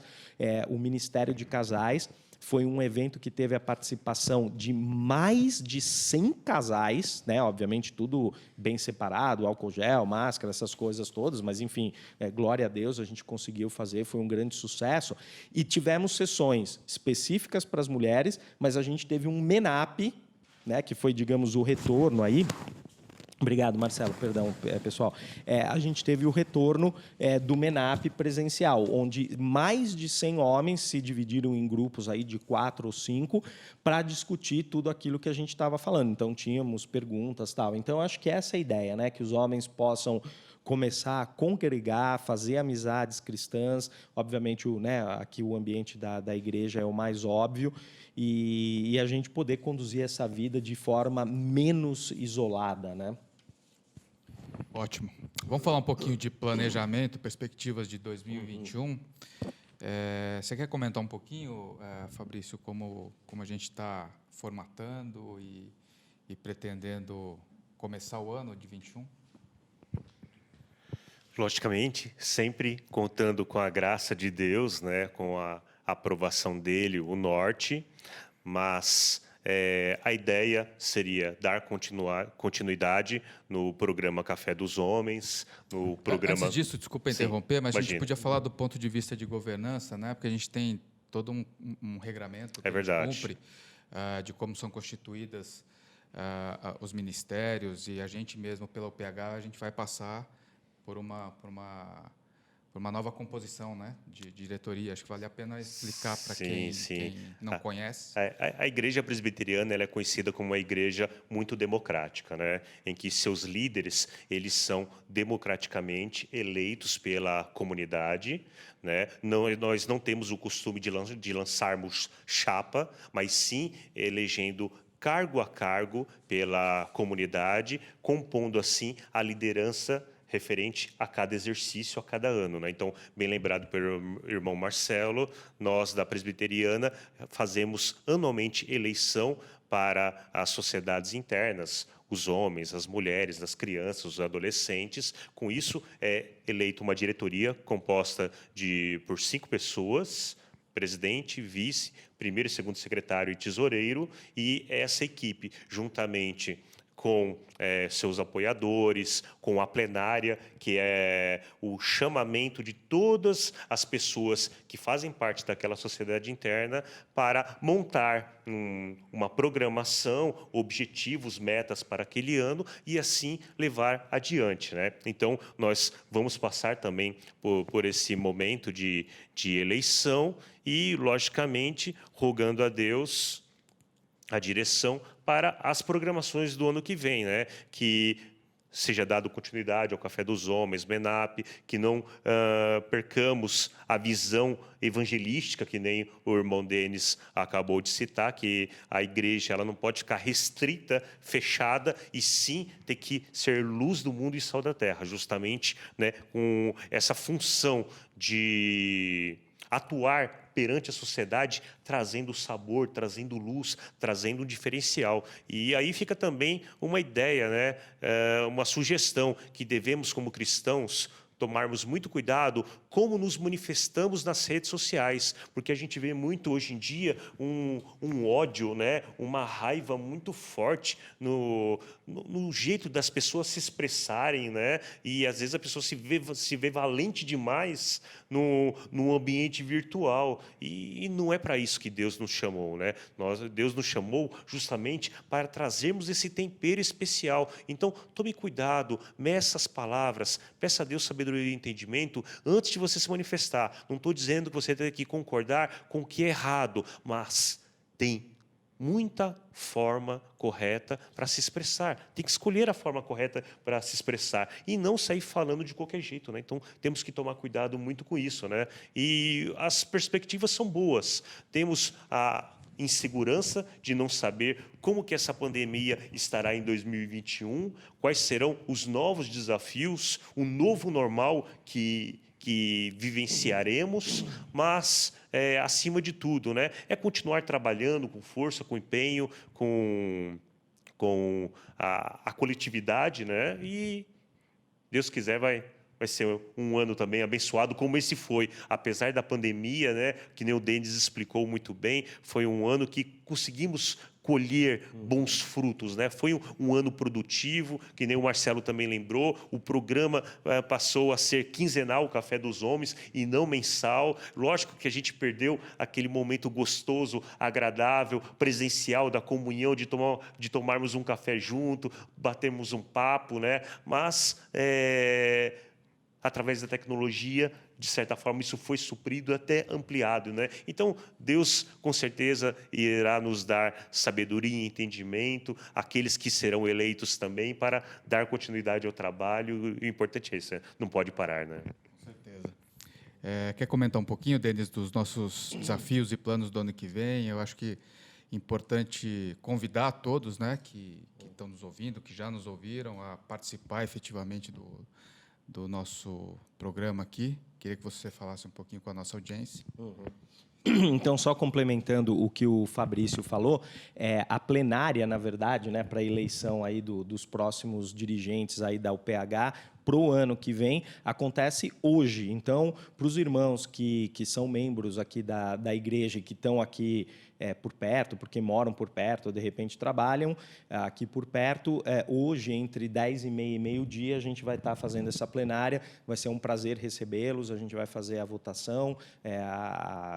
o Ministério de Casais. Foi um evento que teve a participação de mais de 100 casais, né? Obviamente tudo bem separado, álcool gel, máscara, essas coisas todas, mas, enfim, glória a Deus, a gente conseguiu fazer, foi um grande sucesso. E tivemos sessões específicas para as mulheres, mas a gente teve um MENAP, né? Que foi, digamos, o retorno aí. Obrigado, Marcelo. Perdão, pessoal. A gente teve o retorno do MENAP presencial, onde mais de 100 homens se dividiram em grupos aí de 4 ou 5 para discutir tudo aquilo que a gente estava falando. Então, tínhamos perguntas e tal. Então, acho que essa é a ideia, né? Que os homens possam começar a congregar, fazer amizades cristãs. Obviamente, aqui o ambiente da igreja é o mais óbvio, e a gente poder conduzir essa vida de forma menos isolada, né? Ótimo. Vamos falar um pouquinho de planejamento, perspectivas de 2021. Você quer comentar um pouquinho, Fabrício, como a gente está formatando e pretendendo começar o ano de 21? Logicamente, sempre contando com a graça de Deus, né, com a aprovação dele, o norte, mas a ideia seria dar continuidade no programa Café dos Homens, no programa... Antes disso, desculpa interromper, mas imagina. A gente podia falar do ponto de vista de governança, né? Porque a gente tem todo um regramento que a gente cumpre, de como são constituídas os ministérios, e a gente mesmo, pela UPH, a gente vai passar por uma nova composição, né, de diretoria. Acho que vale a pena explicar para quem não conhece. A igreja presbiteriana ela é conhecida como uma igreja muito democrática, né, em que seus líderes eles são democraticamente eleitos pela comunidade, né. Nós não temos o costume de lançarmos chapa, mas sim elegendo cargo a cargo pela comunidade, compondo assim a liderança referente a cada exercício, a cada ano, né? Então, bem lembrado pelo irmão Marcelo, nós da Presbiteriana fazemos anualmente eleição para as sociedades internas, os homens, as mulheres, as crianças, os adolescentes. Com isso, é eleita uma diretoria composta por 5 pessoas, presidente, vice, primeiro e segundo secretário e tesoureiro, e essa equipe, juntamente com seus apoiadores, com a plenária, que é o chamamento de todas as pessoas que fazem parte daquela sociedade interna para montar uma programação, objetivos, metas para aquele ano e assim levar adiante, né? Então, nós vamos passar também por esse momento de eleição e, logicamente, rogando a Deus a direção para as programações do ano que vem, né? Que seja dado continuidade ao Café dos Homens, MENAP, que não percamos a visão evangelística, que nem o irmão Denis acabou de citar, que a igreja ela não pode ficar restrita, fechada, e sim ter que ser luz do mundo e sal da terra, justamente, né, com essa função de atuar perante a sociedade, trazendo sabor, trazendo luz, trazendo um diferencial. E aí fica também uma ideia, né? Uma sugestão que devemos, como cristãos, tomarmos muito cuidado como nos manifestamos nas redes sociais, porque a gente vê muito hoje em dia um ódio, né? Uma raiva muito forte no jeito das pessoas se expressarem, né? E às vezes a pessoa se vê valente demais no ambiente virtual, e não é para isso que Deus nos chamou, né? Deus nos chamou justamente para trazermos esse tempero especial. Então, tome cuidado, meça as palavras, peça a Deus sabedoria e entendimento antes de você se manifestar. Não estou dizendo que você tem que concordar com o que é errado, mas tem muita forma correta para se expressar. Tem que escolher a forma correta para se expressar e não sair falando de qualquer jeito, né? Então, temos que tomar cuidado muito com isso, né? E as perspectivas são boas. Temos a insegurança de não saber como que essa pandemia estará em 2021, quais serão os novos desafios, o novo normal que vivenciaremos, mas, acima de tudo, né, é continuar trabalhando com força, com empenho, com a coletividade, né, e, Deus quiser, vai ser um ano também abençoado, como esse foi. Apesar da pandemia, né, que nem o Denis explicou muito bem, foi um ano que conseguimos colher bons frutos, né? Foi um ano produtivo, que nem o Marcelo também lembrou. O programa passou a ser quinzenal, o Café dos Homens, e não mensal. Lógico que a gente perdeu aquele momento gostoso, agradável, presencial da comunhão, de tomarmos um café junto, batermos um papo, né? Mas através da tecnologia, de certa forma, isso foi suprido, até ampliado, né? Então, Deus, com certeza, irá nos dar sabedoria e entendimento, aqueles que serão eleitos também, para dar continuidade ao trabalho. O importante é isso, né? Não pode parar, né? Com certeza. Quer comentar um pouquinho, Denis, dos nossos desafios e planos do ano que vem? Eu acho que é importante convidar todos, né, que estão nos ouvindo, que já nos ouviram, a participar efetivamente do nosso programa aqui. Queria que você falasse um pouquinho com a nossa audiência. Então, só complementando o que o Fabrício falou, a plenária, na verdade, né, para a eleição aí dos próximos dirigentes aí da UPH para o ano que vem, acontece hoje. Então, para os irmãos que são membros aqui da igreja e que estão aqui por perto, porque moram por perto, ou de repente trabalham aqui por perto, hoje, entre 10h30 e meio-dia, a gente vai estar fazendo essa plenária. Vai ser um prazer recebê-los, a gente vai fazer a votação,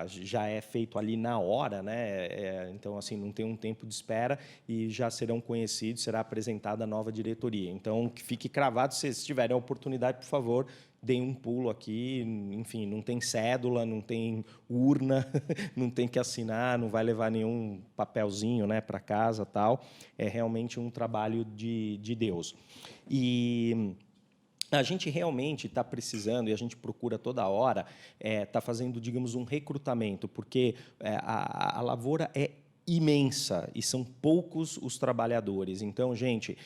já é feito ali na hora, né? Então, assim, não tem um tempo de espera, e já serão conhecidos, será apresentada a nova diretoria. Então, que fique cravado, se tiverem a oportunidade, por favor, deem um pulo aqui. Enfim, não tem cédula, não tem urna, não tem que assinar, não vai levar nenhum papelzinho, né, para casa, tal. É realmente um trabalho de Deus. E a gente realmente está precisando, e a gente procura toda hora, está fazendo, digamos, um recrutamento, porque a lavoura é imensa e são poucos os trabalhadores. Então, gente,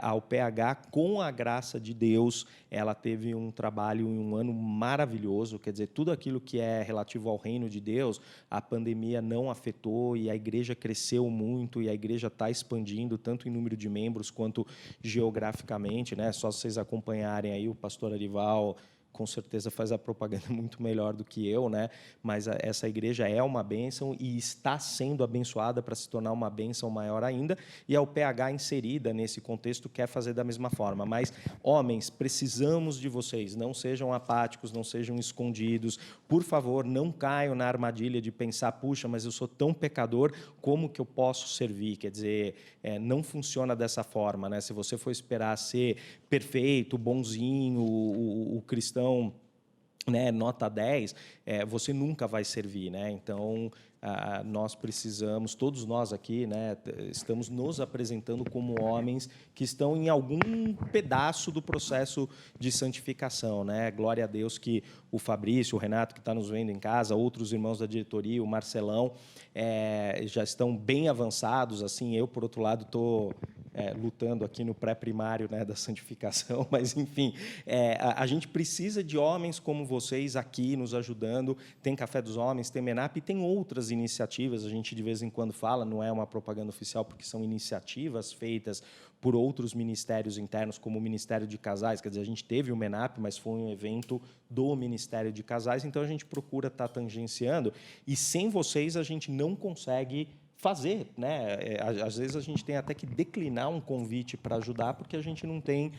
a UPH, com a graça de Deus, ela teve um trabalho em um ano maravilhoso. Quer dizer, tudo aquilo que é relativo ao reino de Deus, a pandemia não afetou, e a igreja cresceu muito, e a igreja está expandindo, tanto em número de membros quanto geograficamente, né? Só vocês acompanharem aí o pastor Arival, com certeza faz a propaganda muito melhor do que eu, né? Mas essa igreja é uma bênção e está sendo abençoada para se tornar uma bênção maior ainda, e a UPH, inserida nesse contexto, quer fazer da mesma forma. Mas, homens, precisamos de vocês, não sejam apáticos, não sejam escondidos, por favor, não caiam na armadilha de pensar, puxa, mas eu sou tão pecador, como que eu posso servir? Quer dizer, não funciona dessa forma, né? Se você for esperar ser perfeito, bonzinho, o cristão né, nota 10, você nunca vai servir, né? Então, nós precisamos, todos nós aqui, né, estamos nos apresentando como homens que estão em algum pedaço do processo de santificação, né? Glória a Deus que o Fabrício, o Renato, que está nos vendo em casa, outros irmãos da diretoria, o Marcelão, já estão bem avançados. Assim, eu, por outro lado, estou lutando aqui no pré-primário, né, da santificação, mas, enfim, a gente precisa de homens como vocês aqui nos ajudando. Tem Café dos Homens, tem MENAP e tem outras iniciativas, a gente de vez em quando fala, não é uma propaganda oficial, porque são iniciativas feitas por outros ministérios internos, como o Ministério de Casais. Quer dizer, a gente teve o MENAP, mas foi um evento do Ministério de Casais, então a gente procura estar tangenciando, e sem vocês a gente não consegue fazer, né? Às vezes a gente tem até que declinar um convite para ajudar, porque a gente não tem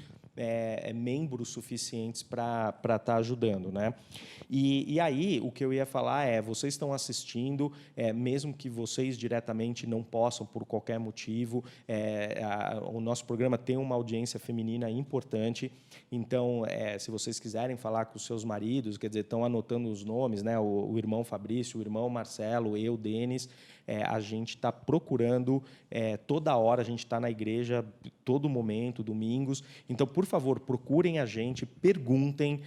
membros suficientes para estar ajudando, né? E aí, o que eu ia falar vocês estão assistindo, mesmo que vocês diretamente não possam, por qualquer motivo, o nosso programa tem uma audiência feminina importante, então, se vocês quiserem falar com os seus maridos, quer dizer, estão anotando os nomes, né? O irmão Fabrício, o irmão Marcelo, eu, Denis, a gente está procurando toda hora, a gente está na igreja todo momento, domingos. Então, por favor, procurem a gente, perguntem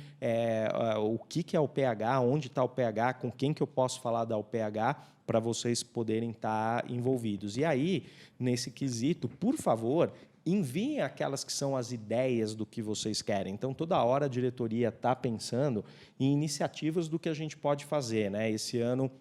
o que é o PH, onde está o PH, com quem que eu posso falar da UPH, para vocês poderem estar envolvidos. E aí, nesse quesito, por favor, enviem aquelas que são as ideias do que vocês querem. Então, toda hora a diretoria está pensando em iniciativas do que a gente pode fazer, né? Esse ano,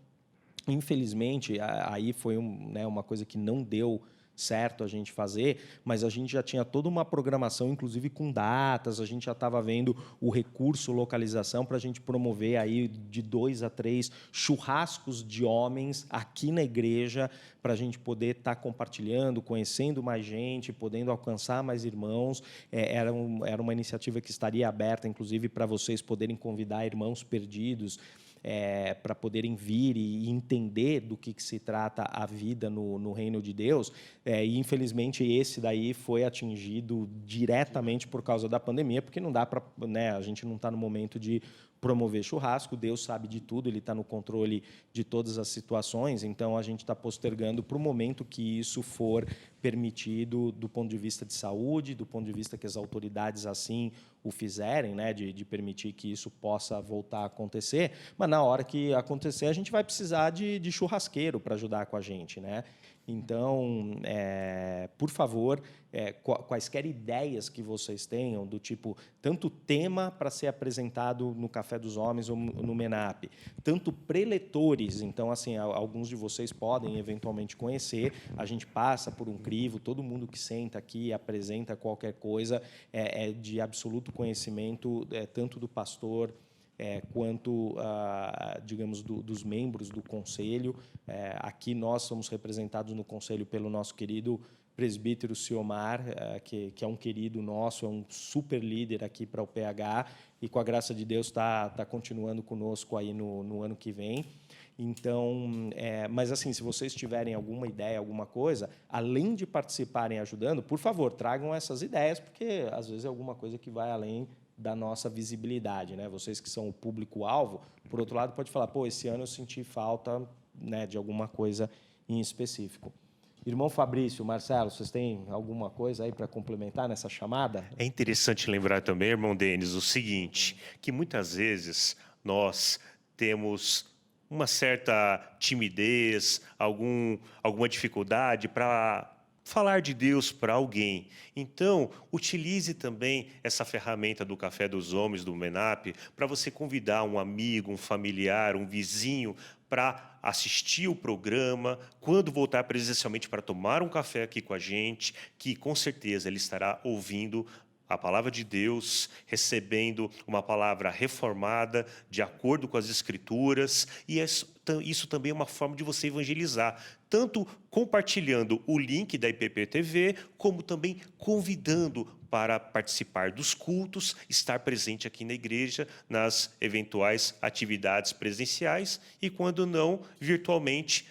infelizmente, aí foi uma coisa que não deu certo a gente fazer, mas a gente já tinha toda uma programação, inclusive com datas, a gente já estava vendo o recurso localização para a gente promover aí de 2 a 3 churrascos de homens aqui na igreja, para a gente poder estar compartilhando, conhecendo mais gente, podendo alcançar mais irmãos. Era uma iniciativa que estaria aberta, inclusive, para vocês poderem convidar irmãos perdidos, para poderem vir e entender do que se trata a vida no reino de Deus. E, infelizmente, esse daí foi atingido diretamente por causa da pandemia, porque não dá para, né, a gente não está no momento de promover churrasco. Deus sabe de tudo, Ele está no controle de todas as situações, então a gente está postergando para o momento que isso for permitido do ponto de vista de saúde, do ponto de vista que as autoridades assim o fizerem, né, de permitir que isso possa voltar a acontecer. Mas, na hora que acontecer, a gente vai precisar de churrasqueiro para ajudar com a gente, né? Então, por favor, quaisquer ideias que vocês tenham, do tipo, tanto tema para ser apresentado no Café dos Homens ou no MENAP, tanto preletores, então, assim, alguns de vocês podem eventualmente conhecer, a gente passa por um crivo, todo mundo que senta aqui e apresenta qualquer coisa é de absoluto conhecimento, tanto do pastor, quanto, digamos, dos membros do conselho. Aqui nós somos representados no conselho pelo nosso querido presbítero Ciomar, que é um querido nosso, é um super líder aqui para o PH, e com a graça de Deus está continuando conosco aí no ano que vem. Então, mas assim, se vocês tiverem alguma ideia, alguma coisa, além de participarem ajudando, por favor, tragam essas ideias, porque às vezes é alguma coisa que vai além da nossa visibilidade, né? Vocês que são o público-alvo, por outro lado, pode falar, pô, esse ano eu senti falta, né, de alguma coisa em específico. Irmão Fabrício, Marcelo, vocês têm alguma coisa aí para complementar nessa chamada? É interessante lembrar também, irmão Denis, o seguinte, que muitas vezes nós temos uma certa timidez, alguma dificuldade para falar de Deus para alguém. Então, utilize também essa ferramenta do Café dos Homens, do MENAP, para você convidar um amigo, um familiar, um vizinho para assistir o programa, quando voltar presencialmente para tomar um café aqui com a gente, que com certeza ele estará ouvindo a palavra de Deus, recebendo uma palavra reformada, de acordo com as Escrituras, e isso também é uma forma de você evangelizar, tanto compartilhando o link da IPP-TV, como também convidando para participar dos cultos, estar presente aqui na igreja, nas eventuais atividades presenciais, e quando não, virtualmente,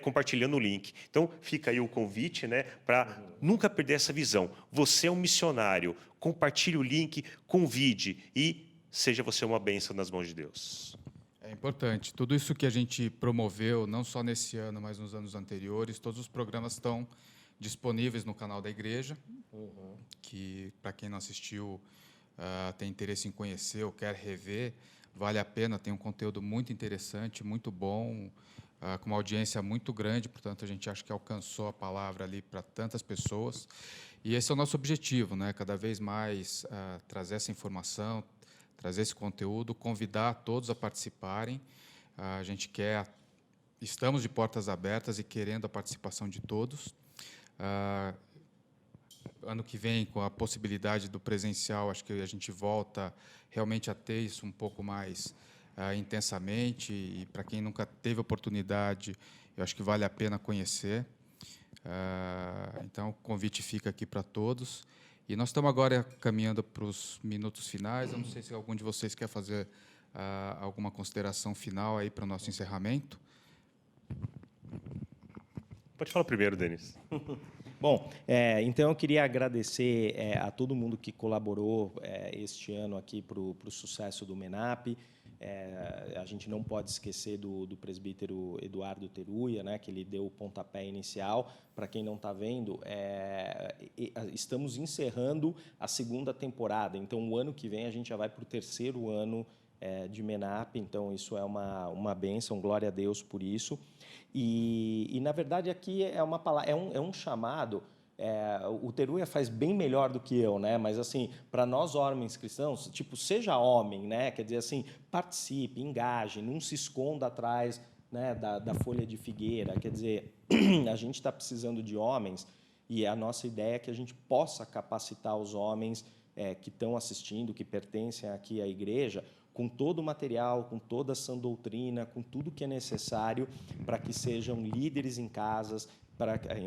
compartilhando o link. Então, fica aí o convite, né, para nunca perder essa visão. Você é um missionário, compartilhe o link, convide, e seja você uma bênção nas mãos de Deus. É importante. Tudo isso que a gente promoveu, não só nesse ano, mas nos anos anteriores, todos os programas estão disponíveis no canal da igreja, que, para quem não assistiu, tem interesse em conhecer ou quer rever, vale a pena, tem um conteúdo muito interessante, muito bom, com uma audiência muito grande, portanto, a gente acha que alcançou a palavra ali para tantas pessoas. E esse é o nosso objetivo, né? Cada vez mais trazer essa informação, trazer esse conteúdo, convidar todos a participarem. A gente estamos de portas abertas e querendo a participação de todos. Ano que vem, com a possibilidade do presencial, acho que a gente volta realmente a ter isso um pouco mais intensamente, e para quem nunca teve oportunidade, eu acho que vale a pena conhecer. Então, o convite fica aqui para todos. E nós estamos agora caminhando para os minutos finais. Eu não sei se algum de vocês quer fazer alguma consideração final aí para o nosso encerramento. Pode falar primeiro, Denis. Bom, então eu queria agradecer a todo mundo que colaborou este ano aqui para o sucesso do MENAP. A gente não pode esquecer do presbítero Eduardo Teruya, né, que ele deu o pontapé inicial. Para quem não está vendo, estamos encerrando a segunda temporada. Então, o ano que vem, a gente já vai para o terceiro ano de MENAP. Então, isso é uma bênção, glória a Deus por isso. E na verdade, aqui é uma palavra, é um chamado. O Teruya faz bem melhor do que eu, né? Mas assim, para nós homens cristãos, tipo, seja homem, né? Quer dizer assim, participe, engaje, não se esconda atrás, né, da folha de figueira. Quer dizer, a gente está precisando de homens, e a nossa ideia é que a gente possa capacitar os homens que estão assistindo, que pertencem aqui à igreja, com todo o material, com toda a sã doutrina, com tudo que é necessário para que sejam líderes em casas,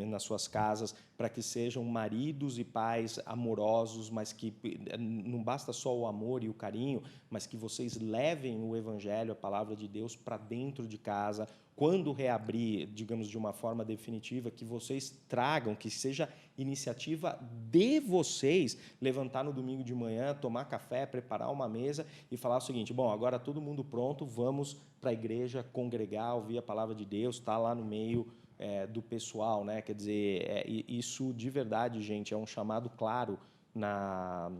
nas suas casas, para que sejam maridos e pais amorosos, mas que não basta só o amor e o carinho, mas que vocês levem o Evangelho, a palavra de Deus, para dentro de casa. Quando reabrir, digamos, de uma forma definitiva, que vocês tragam, que seja iniciativa de vocês levantar no domingo de manhã, tomar café, preparar uma mesa e falar o seguinte: bom, agora todo mundo pronto, vamos para a igreja congregar, ouvir a palavra de Deus, estar lá no meio do pessoal, né? Quer dizer, isso de verdade, gente, é um chamado claro na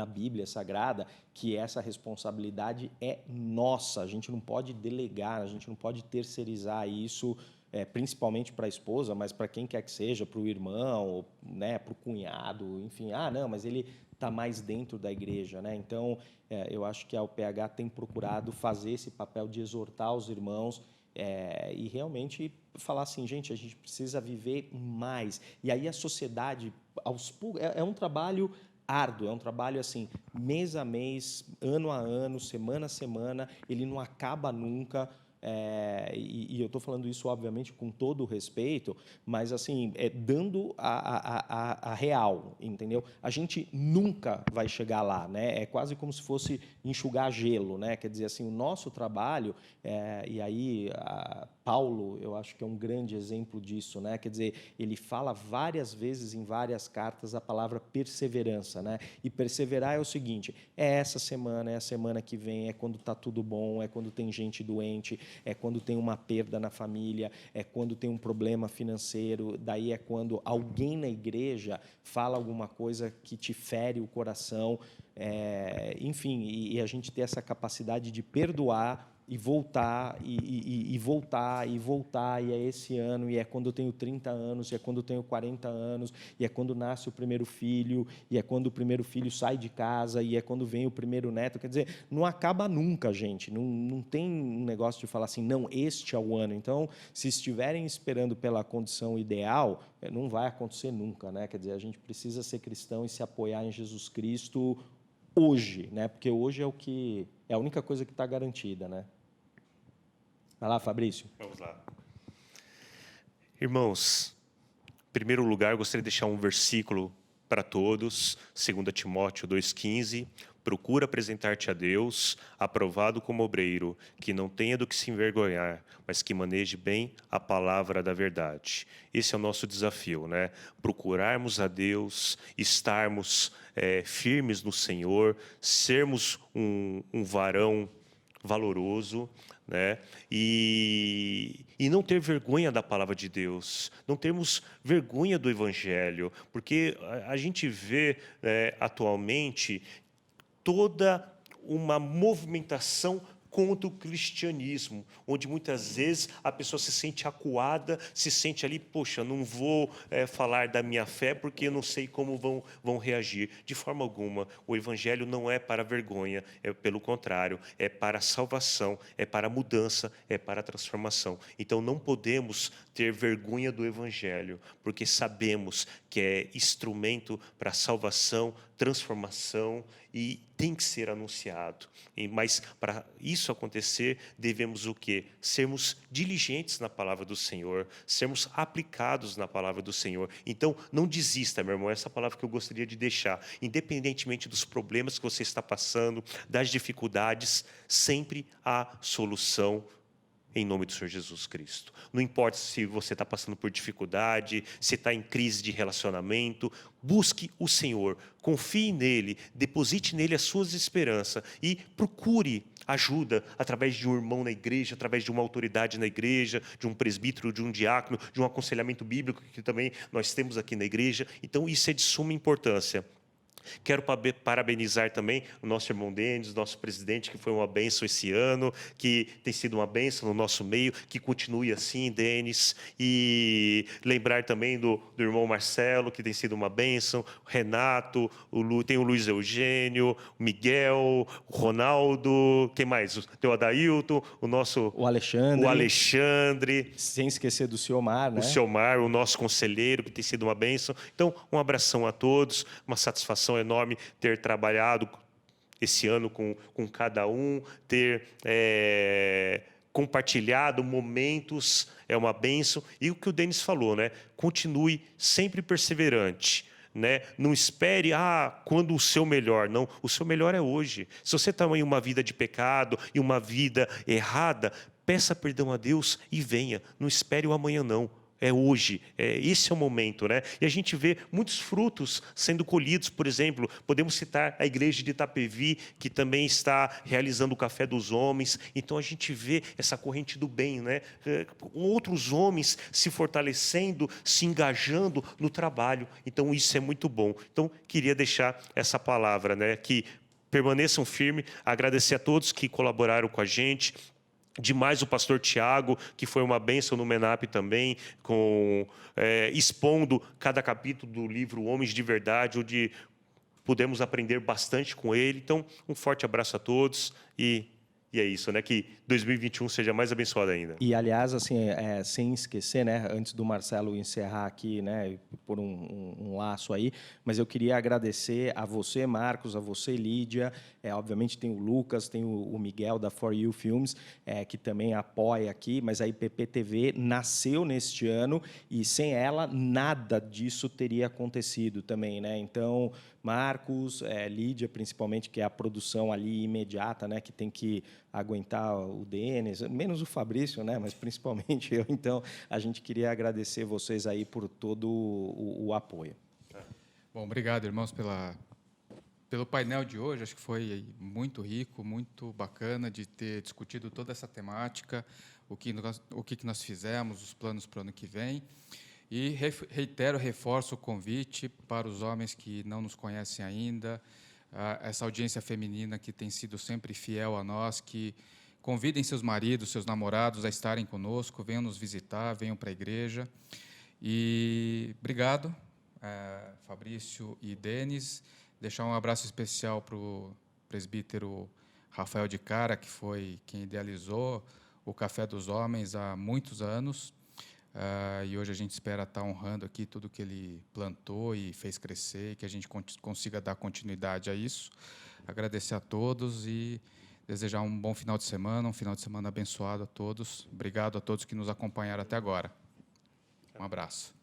Bíblia Sagrada, que essa responsabilidade é nossa. A gente não pode delegar, a gente não pode terceirizar isso, principalmente para a esposa, mas para quem quer que seja, para o irmão, né, para o cunhado, enfim. Não, mas ele está mais dentro da igreja, né? Então, eu acho que a UPH tem procurado fazer esse papel de exortar os irmãos e realmente falar assim, gente, a gente precisa viver mais. E aí a sociedade, é um trabalho árduo, é um trabalho assim, mês a mês, ano a ano, semana a semana, ele não acaba nunca. E eu estou falando isso, obviamente, com todo o respeito, mas assim, dando a real, entendeu? A gente nunca vai chegar lá, né? É quase como se fosse enxugar gelo, né? Quer dizer, assim, o nosso trabalho, e aí Paulo, eu acho que é um grande exemplo disso, né? Quer dizer, ele fala várias vezes em várias cartas a palavra perseverança, né? E perseverar é o seguinte: essa semana, é a semana que vem, é quando está tudo bom, é quando tem gente doente, é quando tem uma perda na família, é quando tem um problema financeiro, daí é quando alguém na igreja fala alguma coisa que te fere o coração, enfim, e a gente ter essa capacidade de perdoar e voltar, e voltar, e voltar, e é esse ano, e é quando eu tenho 30 anos, e é quando eu tenho 40 anos, e é quando nasce o primeiro filho, e é quando o primeiro filho sai de casa, e é quando vem o primeiro neto. Quer dizer, não acaba nunca, gente. Não tem um negócio de falar assim, não, este é o ano. Então, se estiverem esperando pela condição ideal, não vai acontecer nunca, né? Quer dizer, a gente precisa ser cristão e se apoiar em Jesus Cristo hoje, né? Porque hoje é a única coisa que está garantida, né? Vai lá, Fabrício. Vamos lá. Irmãos, em primeiro lugar, eu gostaria de deixar um versículo para todos, 2 Timóteo 2,15, procura apresentar-te a Deus, aprovado como obreiro, que não tenha do que se envergonhar, mas que maneje bem a palavra da verdade. Esse é o nosso desafio, né? Procurarmos a Deus, estarmos firmes no Senhor, sermos um varão valoroso, né? E não ter vergonha da palavra de Deus, não termos vergonha do Evangelho, porque a gente vê atualmente toda uma movimentação contra o cristianismo, onde muitas vezes a pessoa se sente acuada, se sente ali, poxa, não vou falar da minha fé porque eu não sei como vão reagir. De forma alguma, o Evangelho não é para vergonha, pelo contrário, é para a salvação, é para a mudança, é para a transformação. Então não podemos ter vergonha do Evangelho, porque sabemos que é instrumento para a salvação, transformação, e tem que ser anunciado. Mas para isso acontecer, devemos o quê? Sermos diligentes na palavra do Senhor, sermos aplicados na palavra do Senhor. Então, não desista, meu irmão, essa é a palavra que eu gostaria de deixar. Independentemente dos problemas que você está passando, das dificuldades, sempre há solução em nome do Senhor Jesus Cristo. Não importa se você está passando por dificuldade, se está em crise de relacionamento, busque o Senhor, confie nele, deposite nele as suas esperanças e procure ajuda através de um irmão na igreja, através de uma autoridade na igreja, de um presbítero, de um diácono, de um aconselhamento bíblico que também nós temos aqui na igreja. Então, isso é de suma importância. Quero parabenizar também o nosso irmão Denis, nosso presidente, que foi uma bênção esse ano, que tem sido uma bênção no nosso meio, que continue assim, Denis. E lembrar também do irmão Marcelo, que tem sido uma bênção, o Renato, tem o Luiz Eugênio, o Miguel, o Ronaldo, quem mais? Tem o Adailton, o Alexandre. Sem esquecer do Ciomar, né? O Ciomar, o nosso conselheiro, que tem sido uma bênção. Então, um abração a todos, uma satisfação enorme ter trabalhado esse ano com cada um, ter compartilhado momentos, é uma bênção. E o que o Denis falou, né? Continue sempre perseverante. Né? Não espere quando o seu melhor. Não, o seu melhor é hoje. Se você está em uma vida de pecado e uma vida errada, peça perdão a Deus e venha. Não espere o amanhã, não. É hoje, esse é o momento, né? E a gente vê muitos frutos sendo colhidos. Por exemplo, podemos citar a igreja de Itapevi, que também está realizando o Café dos Homens. Então a gente vê essa corrente do bem, né? Outros homens se fortalecendo, se engajando no trabalho. Então isso é muito bom. Então queria deixar essa palavra, né? Que permaneçam firmes, agradecer a todos que colaboraram com a gente. Demais o pastor Tiago, que foi uma bênção no MENAP também, expondo cada capítulo do livro Homens de Verdade, onde pudemos aprender bastante com ele. Então, um forte abraço a todos e é isso, né? Que 2021 seja mais abençoado ainda. E, aliás, assim, sem esquecer, né? Antes do Marcelo encerrar aqui, né? Por um laço aí, mas eu queria agradecer a você, Marcos, a você, Lídia. Obviamente tem o Lucas, tem o Miguel da For You Films, que também apoia aqui, mas a IPP-TV nasceu neste ano e sem ela nada disso teria acontecido também, né? Então, Marcos, Lídia, principalmente, que é a produção ali imediata, né? Que tem que aguentar o Denis, menos o Fabrício, né? Mas principalmente eu. Então, a gente queria agradecer vocês aí por todo o apoio. Bom, obrigado, irmãos, pelo painel de hoje. Acho que foi muito rico, muito bacana de ter discutido toda essa temática, o que nós fizemos, os planos para o ano que vem. E reforço o convite para os homens que não nos conhecem ainda, essa audiência feminina que tem sido sempre fiel a nós, que convidem seus maridos, seus namorados a estarem conosco, venham nos visitar, venham para a igreja. E obrigado, Fabrício e Denis. Deixar um abraço especial para o presbítero Rafael de Cara, que foi quem idealizou o Café dos Homens há muitos anos. E hoje a gente espera estar honrando aqui tudo que ele plantou e fez crescer, e que a gente consiga dar continuidade a isso. Agradecer a todos e desejar um bom final de semana, um final de semana abençoado a todos. Obrigado a todos que nos acompanharam até agora. Um abraço.